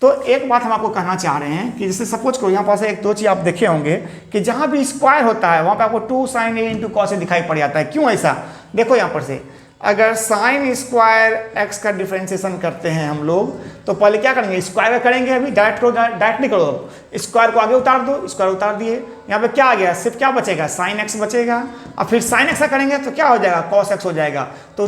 तो एक बात हम आपको कहना चाह रहे हैं कि जैसे सपोज करो यहाँ पास एक दो चीज आप देखे होंगे कि जहां भी स्क्वायर होता है वहां पे आपको 2 sin a × cos a दिखाई पड़ जाता है। क्यों ऐसा, देखो यहाँ पर से, अगर sin स्क्वायर x का डिफरेंशिएशन करते हैं हम लोग, तो पहले क्या करेंगे, स्क्वायर करेंगे। अभी डायरेक्ट करो, डायरेक्ट नहीं करो, स्क्वायर को आगे उतार दो, स्क्वायर उतार दिए, यहाँ पे क्या आ गया, सिर्फ क्या बचेगा, sin x बचेगा। और फिर sin x का करेंगे तो क्या हो जाएगा, cos x हो जाएगा। तो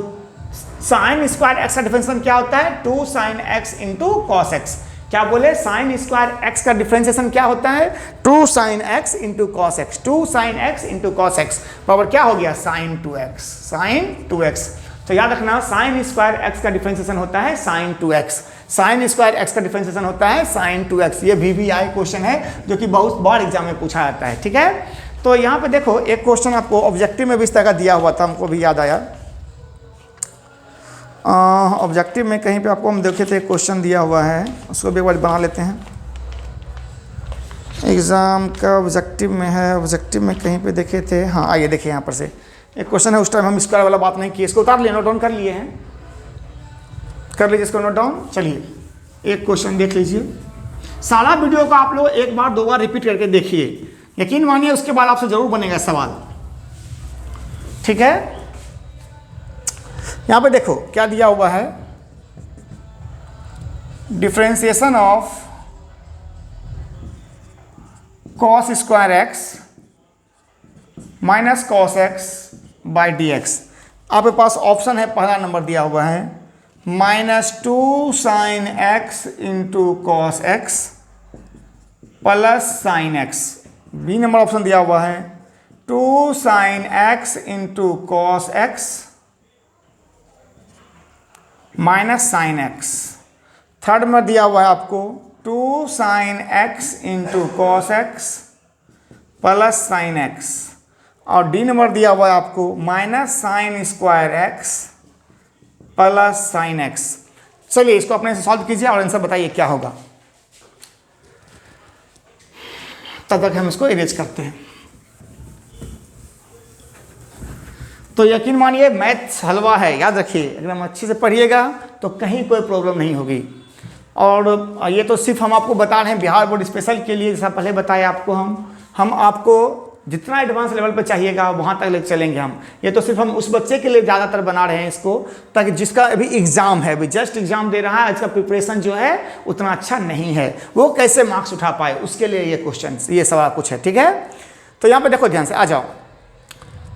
sin स्क्वायर x का डिफरेंशिएशन क्या होता है, 2 sin x × cos x। क्या बोले, sin स्क्वायर x का डिफरेंशिएशन क्या होता है, 2 sin x × cos x। 2 sin x × cos x बराबर क्या हो गया, sin 2x। sin 2x, तो याद रखना sin स्क्वायर x का डिफरेंशिएशन होता है sin 2x। sin square x का डिफरेंशिएशन होता है sin 2x। ये VVI क्वेश्चन है जो कि बहुत बार एग्जाम में पूछा जाता है। ठीक है, तो यहाँ पे देखो एक क्वेश्चन आपको ऑब्जेक्टिव में भी इस तरह का दिया हुआ था, हमको भी याद आया। ऑब्जेक्टिव में कहीं पे आपको हम देखे थे क्वेश्चन दिया हुआ है, उसको भी एक बार बना लेते हैं। एग्ज़ाम का ऑब्जेक्टिव में है, ऑब्जेक्टिव में कहीं पे देखे थे, हाँ आइए देखिए यहाँ पर से एक क्वेश्चन है। उस टाइम हम स्क्वायर वाला बात नहीं किए, इसको उतार लिए, नोट डाउन कर लिए हैं, कर लीजिए इसको नोट डाउन। चलिए एक क्वेश्चन देख लीजिए, सारा वीडियो को आप लोग एक बार 2 बार रिपीट करके देखिए, यकीन मानिए उसके बाद आपसे जरूर बनेगा सवाल। ठीक है, यहाँ पे देखो क्या दिया हुआ है, differentiation of cos square x minus cos x by dx। आपके पास ऑप्शन है, पहला नंबर दिया हुआ है -2 sin x × cos x + sin x। B number option दिया हुआ है 2 sin x × cos x minus sin x। Third में दिया हुआ है आपको 2 sin x × cos x + sin x। और डी नंबर दिया हुआ है आपको -sin square x + sin x। चलिए इसको अपने से सॉल्व कीजिए और आंसर बताइए क्या होगा, तब तक हम इसको इरेज करते हैं। तो यकीन मानिए मैथ्स हलवा है, याद रखिए, अगर हम अच्छे से पढ़िएगा तो कहीं कोई प्रॉब्लम नहीं होगी। और ये तो सिर्फ हम आपको बता रहे हैं बिहार बोर्ड स्पेशल के लिए, जैसा पहले बताया आपको, हम आपको जितना एडवांस लेवल पे चाहिएगा वहाँ तक लेकर चलेंगे हम। ये तो सिर्फ हम उस बच्चे के लिए ज़्यादातर बना रहे हैं इसको, ताकि जिसका अभी एग्ज़ाम है, अभी जस्ट एग्ज़ाम दे रहा है, इसका प्रिपरेशन जो है उतना अच्छा नहीं है, वो कैसे मार्क्स उठा पाए, उसके लिए ये क्वेश्चन, ये सवाल कुछ है। ठीक है, तो यहाँ पर देखो ध्यान से, आ जाओ।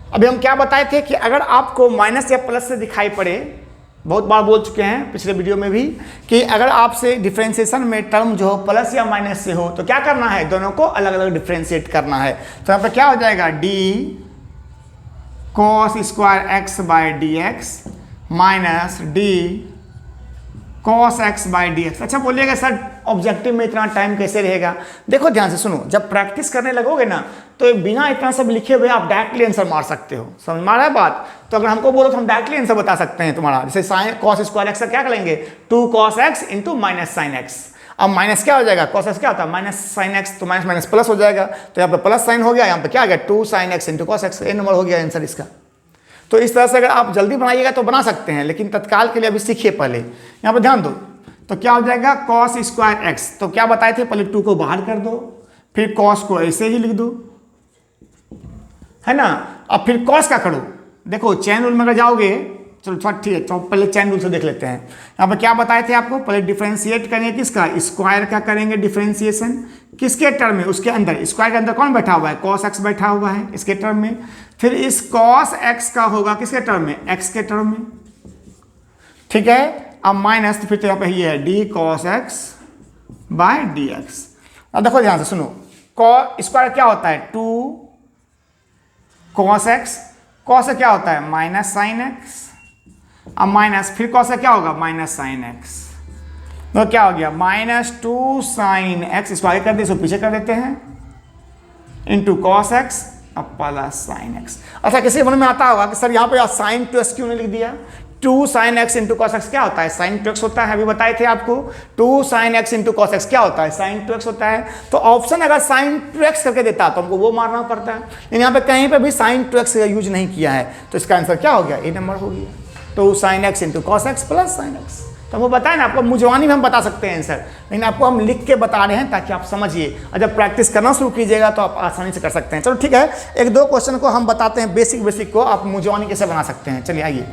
अभी हम क्या बताए थे कि अगर आपको माइनस या प्लस से दिखाई पड़े, बहुत बार बोल चुके हैं पिछले वीडियो में भी, कि अगर आपसे डिफरेंशिएशन में टर्म जो हो प्लस या माइनस से हो तो क्या करना है, दोनों को अलग अलग डिफरेंशिएट करना है। तो यहाँ पे क्या हो जाएगा, D cos square x by dx minus D cos x by dx। अच्छा बोलिएगा सर ऑब्जेक्टिव में इतना टाइम कैसे रहेगा। देखो ध्यान से सुनो, जब प्रैक्टिस करने लगोगे ना तो बिना इतना सब लिखे हुए आप डायरेक्टली आंसर मार सकते हो, समझ में आ रहा है बात। तो अगर हमको बोलो तो हम डायरेक्टली आंसर बता सकते हैं तुम्हारा, जैसे sin cos स्क्वायर x क्या करेंगे, 2 cos x × minus sin x। अब माइनस क्या हो जाएगा, cos x क्या होता है माइनस sin x, तो माइनस माइनस प्लस हो जाएगा, तो यहाँ पे प्लस साइन हो गया, यहाँ पे क्या आ गया 2 sin x × cos x। ए नंबर हो गया आंसर इसका। तो इस तरह से अगर आप जल्दी बनाइएगा तो बना सकते हैं, लेकिन तत्काल के लिए अभी सीखिए पहले। यहाँ पर ध्यान दो, तो क्या हो जाएगा cos स्क्वायर x, तो क्या बताए थे, पहले 2 को बाहर कर दो, फिर कॉस को ऐसे ही लिख दो, है ना। अब फिर कॉस का करो, देखो चैन रूल में अगर जाओगे, चलो ठीक है, तो पहले चैन रूल से देख लेते हैं। यहाँ पर क्या बताए थे आपको, पहले डिफरेंशिएट करेंगे किसका, स्क्वायर का करेंगे डिफरेंशिएशन, किसके टर्म में, उसके अंदर, स्क्वायर के अंदर कौन बैठा हुआ है, कॉस एक्स बैठा हुआ है इसके टर्म में। फिर इस कॉस एक्स का होगा किसके टर्म में, एक्स के टर्म में, ठीक है। अब माइनस, तो फिर तो यहाँ पे ये है d cos x by D x. अब देखो ध्यान से सुनो, कॉस स्क्वायर क्या होता है, 2 कॉस एक्स, कॉस से क्या होता है माइनस साइन एक्स, अब माइनस, फिर कॉस से क्या होगा माइनस साइन एक्स, तो क्या हो गया -2 साइन एक्स, इसको आगे कर दे, इसको पीछे कर देते हैं, इंटू कॉस एक्स अब प्लस साइन एक्स। अच्छा किसी मन में आता होगा कि सर यहाँ पे साइन 2x क्यों नहीं लिख दिया, 2 sign x into cos x क्या होता है, साइन 2x होता है, अभी बताए थे आपको, 2 sign x into cos x क्या होता है, साइन 2x होता है। तो ऑप्शन अगर साइन 2x करके देता तो हमको वो मारना पड़ता है, लेकिन यहाँ पे कहीं पे भी साइन 2x का यूज नहीं किया है, तो इसका आंसर क्या हो गया, ए नंबर हो गया, 2 sign x into cos x plus sine x. तो वो बताए ना आपको, मुझवानी में हम बता सकते हैं आंसर, लेकिन आपको हम लिख के बता रहे हैं ताकि आप समझिए, और जब प्रैक्टिस करना शुरू कीजिएगा तो आप आसानी से कर सकते हैं। चलो ठीक है, एक दो क्वेश्चन को हम बताते हैं, बेसिक को आप मुझवानी कैसे बना सकते हैं। चलिए आइए,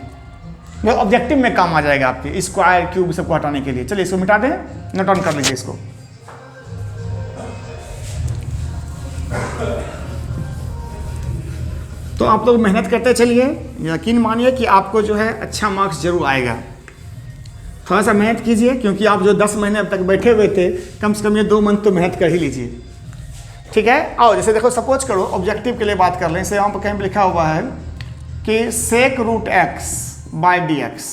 जो ऑब्जेक्टिव में काम आ जाएगा आपके, स्क्वायर क्यूब सबको हटाने के लिए। चलिए इसको मिटा दें, नोट डाउन कर लीजिए इसको। तो आप लोग मेहनत करते चलिए, यकीन मानिए कि आपको जो है अच्छा मार्क्स जरूर आएगा। थोड़ा सा मेहनत कीजिए, क्योंकि आप जो 10 महीने अब तक बैठे हुए थे, कम से कम ये 2 मंथ तो मेहनत कर ही लीजिए, ठीक है। आओ जैसे देखो, सपोज करो ऑब्जेक्टिव के लिए बात कर लें, जैसे यहाँ पर कहीं लिखा हुआ है कि sec root x by D x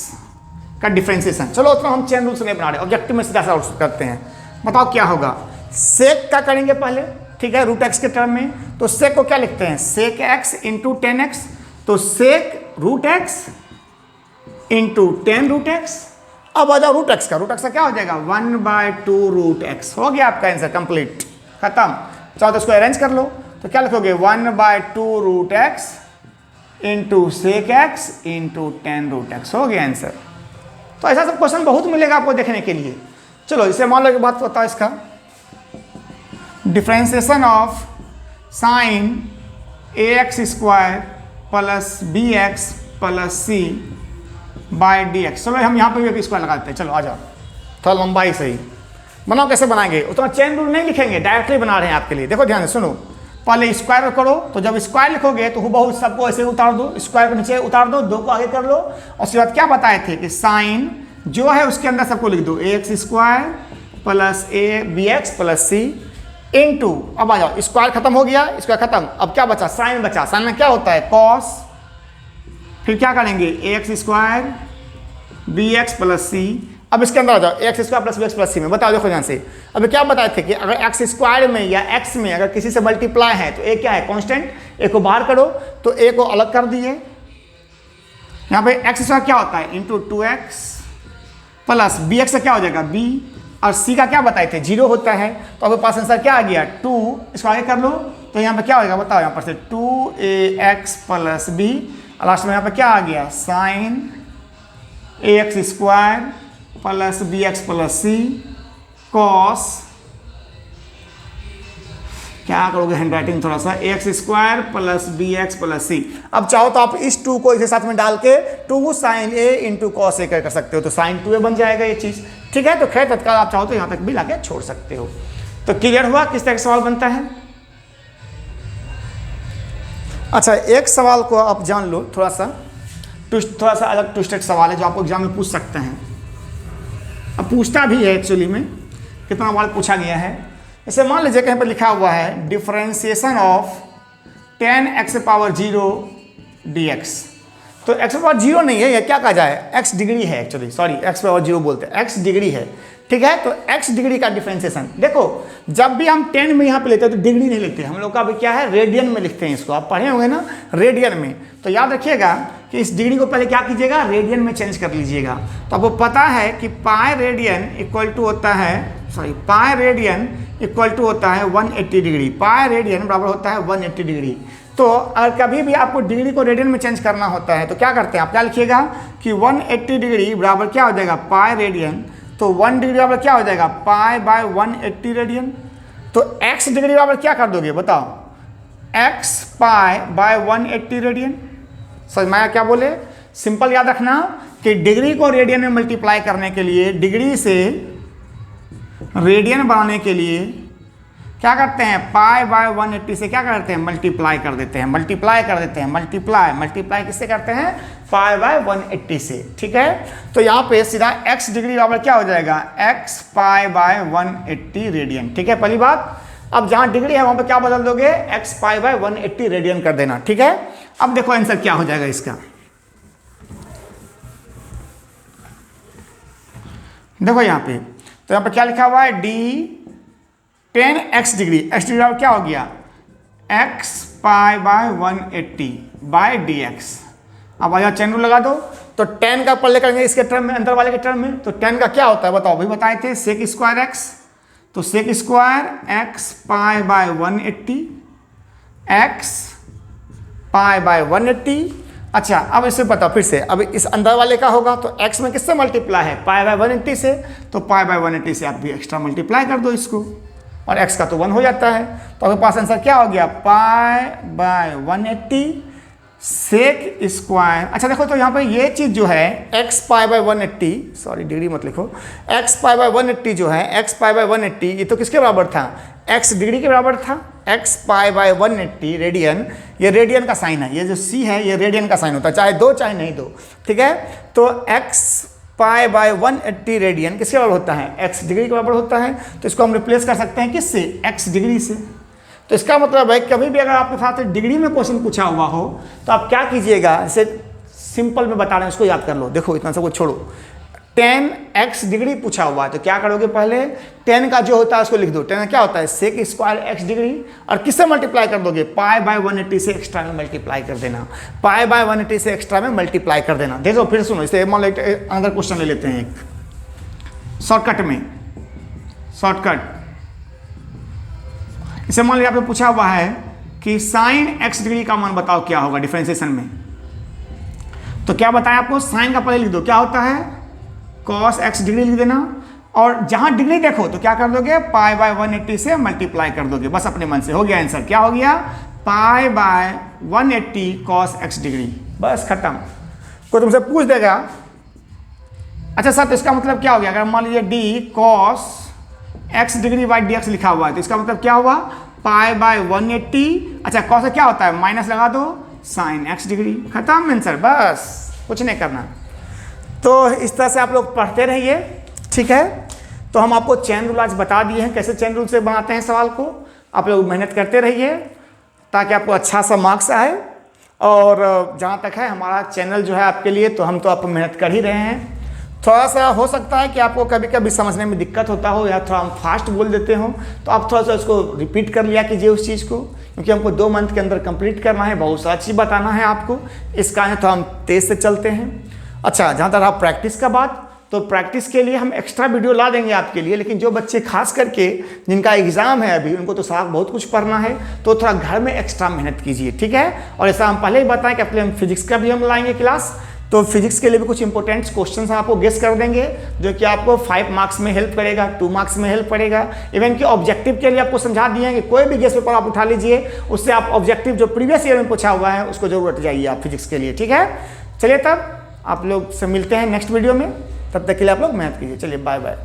का डिफरेंशिएशन। चलो उतना हम चेन रूल से नहीं बना रहे, ऑब्जेक्टिव में सीधा सा करते हैं। बताओ क्या होगा, सेक का करेंगे पहले, ठीक है, रूट एक्स के टर्म में। तो सेक को क्या लिखते हैं, सेक एक्स इंटू 10x, तो sec root x into 10 root x. अब आ जाओ रूट एक्स का क्या हो जाएगा, 1/2 रूट एक्स। हो गया आपका आंसर कंप्लीट, खत्म। चाहो तो इसको अरेंज कर लो, तो क्या लिखोगे 1/2 root x into sec x into 10 root x. हो गया आंसर। तो ऐसा सब क्वेश्चन बहुत मिलेगा आपको देखने के लिए। चलो इसे मान लो कि बात बताओ, इसका differentiation of sine ax² plus bx plus c by dx। चलो हम यहाँ पे भी स्क्वायर लगा देते हैं। चलो आ जाओ, थोड़ा लंबाई सही बनाओ। कैसे बनाएंगे, उतना चेन रूल नहीं लिखेंगे, डायरेक्टली बना रहे हैं आपके लिए। देखो ध्यान से सुनो, पहले स्क्वायर करो, तो जब स्क्वायर लिखोगे तो बहुत सबको ऐसे उतार दो, स्क्वायर को नीचे उतार दो, 2 को आगे कर लो, और उसके बाद क्या बताए थे कि साइन जो है उसके अंदर सबको लिख दो, ax² plus bx plus c into, अब आ जाओ स्क्वायर खत्म हो गया, स्क्वायर खत्म, अब क्या बचा, साइन बचा। साइन में क्या होता है कॉस, फिर क्या करेंगे ax² bx प्लस c। अब इसके अंदर आ जाओ ax² plus bx plus c में। बताओ देखो ध्यान से, अब क्या बताए थे कि अगर x² में या x में अगर किसी से मल्टीप्लाई है तो a क्या है कांस्टेंट, a को बाहर करो, तो a को अलग कर दिए। यहाँ पे x² क्या होता है इंटू 2x प्लस bx से क्या हो जाएगा b, और c का क्या बताए थे 0 होता है। तो आपके पास आंसर क्या आ गया 2, इसको आगे कर लो, तो यहाँ पे क्या होगा बताओ, यहाँ पर से 2ax प्लस b, लास्ट में यहाँ पे क्या आ गया sine ax² plus bx plus c cos, क्या करोगे हैंडराइटिंग थोड़ा सा, ax² plus bx plus c। अब चाहो तो आप इस 2 को इसे साथ में डाल के 2 sine a into cos a कर सकते हो, तो साइन 2a बन जाएगा ये चीज, ठीक है। तो खैर तत्काल आप चाहो तो यहाँ तक भी लाके छोड़ सकते हो। तो क्लियर हुआ किस तरह का सवाल बनता है। अच्छा एक सवाल को आप जान लो, थोड़ा सा अलग ट्विस्टेड सवाल है जो आपको एग्जाम में पूछ सकते हैं, अब पूछता भी है एक्चुअली में, कितना बार पूछा गया है। जैसे मान लीजिए कहीं पर लिखा हुआ है डिफरेंशिएशन ऑफ 10x⁻0 dx। तो x⁻0 नहीं है, यह क्या कहा जाए x डिग्री है एक्चुअली, सॉरी x⁻0 बोलते हैं, x डिग्री है, ठीक है। तो x डिग्री का डिफरेंशिएशन, देखो जब भी हम 10 में यहाँ पे लेते हैं तो डिग्री नहीं लिखते, हम लोग का भी क्या है रेडियन में लिखते हैं इसको, आप पढ़े होंगे ना रेडियन में। तो याद रखिएगा कि इस डिग्री को पहले क्या कीजिएगा रेडियन में चेंज कर लीजिएगा। तो आपको पता है कि पाई रेडियन इक्वल टू होता है 180 डिग्री, पाई रेडियन बराबर होता है 180 डिग्री। तो अगर कभी भी आपको डिग्री को रेडियन में चेंज करना होता है तो क्या करते हैं आप, क्या लिखिएगा कि 180 डिग्री बराबर क्या हो जाएगा पाई रेडियन, तो 1 डिग्री बराबर क्या हो जाएगा पाई बाय 180 रेडियन। तो x डिग्री बराबर क्या कर दोगे बताओ, x पाई बाय 180 रेडियन। समझ में आया क्या बोले? सिंपल याद रखना कि डिग्री को रेडियन में मल्टीप्लाई करने के लिए, डिग्री से रेडियन बनाने के लिए क्या करते हैं, पाई बाय 180 से क्या करते हैं, मल्टीप्लाई कर देते हैं, मल्टीप्लाई किससे करते हैं, पाई बाय 180 से। ठीक है, तो यहाँ पे सीधा x डिग्री बराबर क्या हो जाएगा, x पाई बाय 180 रेडियन। ठीक है, पहली बात। अब जहाँ डिग्री है वहाँ पे क्या बदल दोगे, x पाई बाय 180 रेडियन कर देना। ठीक है, अब देखो आंसर क्या हो जाएगा इसका। देखो यहाँ पे, तो यहाँ पे क्या लिखा हुआ है, d 10x degree, x degree क्या हो गया, x pi by 180 by dx। अब यहाँ चैन रूल लगा दो, तो 10 का पल्ले करेंगे इसके टर्म में, अंदर वाले के टर्म में, तो 10 का क्या होता है बताओ, भी बताए थे, सेक स्क्वायर x, तो sec square x pi by 180, x pi by 180। अच्छा, अब इसे बताओ फिर से, अब इस अंदर वाले का होगा तो x में किससे मल्टीप्लाई है, पाई बाय 180 से, तो पाई बाय 180 से आप भी एक्स्ट्रा मल्टीप्लाई कर दो इसको, और x का तो 1 हो जाता है। तो आपके पास आंसर क्या हो गया, पाई बाय 180 सेक स्क्वायर। अच्छा देखो, तो यहाँ पे ये चीज़ जो है x pi by 180, sorry degree मत लिखो, x पाई बाय 180 जो है, x पाई बाय 180 ये तो किसके बराबर था, x डिग्री के बराबर था। x पाई बाय 180 रेडियन, ये रेडियन का साइन है, ये जो c है ये रेडियन का साइन होता है, चाहे दो चाहे नहीं दो। ठीक है, तो x पाई बाय 180 रेडियन किसके बराबर होता है, x डिग्री के बराबर होता है। तो इसको हम रिप्लेस कर सकते हैं किससे, x डिग्री से। तो इसका मतलब है कभी भी अगर आपके साथ डिग्री में क्वेश्चन पूछा हुआ हो तो आप क्या कीजिएगा, इसे सिंपल में बता रहे हैं, इसको याद कर लो। देखो इतना सब छोड़ो, 10x डिग्री पूछा हुआ है तो क्या करोगे, पहले 10 का जो होता है उसको लिख दो, 10 क्या होता है, सेक स्क्वायर x डिग्री, और किससे मल्टीप्लाई कर दोगे, पाई बाय 180 से एक्स्ट्रा में मल्टीप्लाई कर देना, पाई बाय 180 से एक्स्ट्रा में मल्टीप्लाई कर देना। देखो फिर सुनो, इसे मान लो अनदर क्वेश्चन ले लेते हैं एक शॉर्टकट में, शॉर्टकट। इसे मान लो यहाँ पे पूछा हुआ है कि साइन x डिग्री का मान बताओ क्या होगा डिफरेंशिएशन में। तो क्या बताया आपको, साइन का पहले लिख दो, क्या होता है, cos x डिग्री लिख देना, और जहां डिग्री देखो तो क्या कर दोगे, पाई बाय 180 से मल्टीप्लाई कर दोगे, बस अपने मन से। हो गया आंसर, क्या हो गया, पाई बाय 180 cos x डिग्री, बस खत्म। कोई तुमसे पूछ देगा, अच्छा सर तो इसका मतलब क्या हो गया, अगर मान लीजिए d cos x degree by dx लिखा हुआ है तो इसका मतलब क्या हुआ, पाई बाय 180। अच्छा cos क्या होता है, माइनस लगा दो, साइन x डिग्री, खत्म आंसर, बस कुछ नहीं करना। तो इस तरह से आप लोग पढ़ते रहिए। ठीक है, तो हम आपको चैन रूल आज बता दिए हैं, कैसे चैन रूल से बनाते हैं सवाल को। आप लोग मेहनत करते रहिए ताकि आपको अच्छा सा मार्क्स आए। और जहाँ तक है हमारा चैनल जो है आपके लिए, तो हम तो आप मेहनत कर ही रहे हैं। थोड़ा सा हो सकता है कि आपको कभी कभी समझने में दिक्कत होता हो या थोड़ा हम फास्ट बोल देते हो, तो आप थोड़ा सा उसको रिपीट कर लिया कीजिए उस चीज़ को, क्योंकि हमको 2 मंथ के अंदर कंप्लीट करना है, बहुत सारा चीज़ बताना है आपको, इस कारण तो हम तेज़ से चलते हैं। अच्छा, जहाँ तक रहा प्रैक्टिस का बात, तो प्रैक्टिस के लिए हम एक्स्ट्रा वीडियो ला देंगे आपके लिए, लेकिन जो बच्चे खास करके जिनका एग्जाम है अभी, उनको तो साथ बहुत कुछ पढ़ना है, तो थोड़ा घर में एक्स्ट्रा मेहनत कीजिए। ठीक है, और ऐसा हम पहले ही बताएं कि अपने हम फिजिक्स का भी हम लाएंगे क्लास, तो फिजिक्स के लिए भी कुछ इंपॉर्टेंट क्वेश्चंस हम आपको गेस कर देंगे, जो कि आपको 5 मार्क्स में हेल्प करेगा, 2 मार्क्स में हेल्प करेगा। इवन कि ऑब्जेक्टिव के लिए आपको समझा दिए हैं कि कोई भी गेस पेपर आप उठा लीजिए, उससे आप ऑब्जेक्टिव जो प्रीवियस ईयर में पूछा हुआ है उसको जरूर हट जाइए आप फिजिक्स के लिए। ठीक है, चलिए तब आप लोग से मिलते हैं नेक्स्ट वीडियो में, तब तक के लिए आप लोग मेहनत कीजिए। चलिए बाय बाय।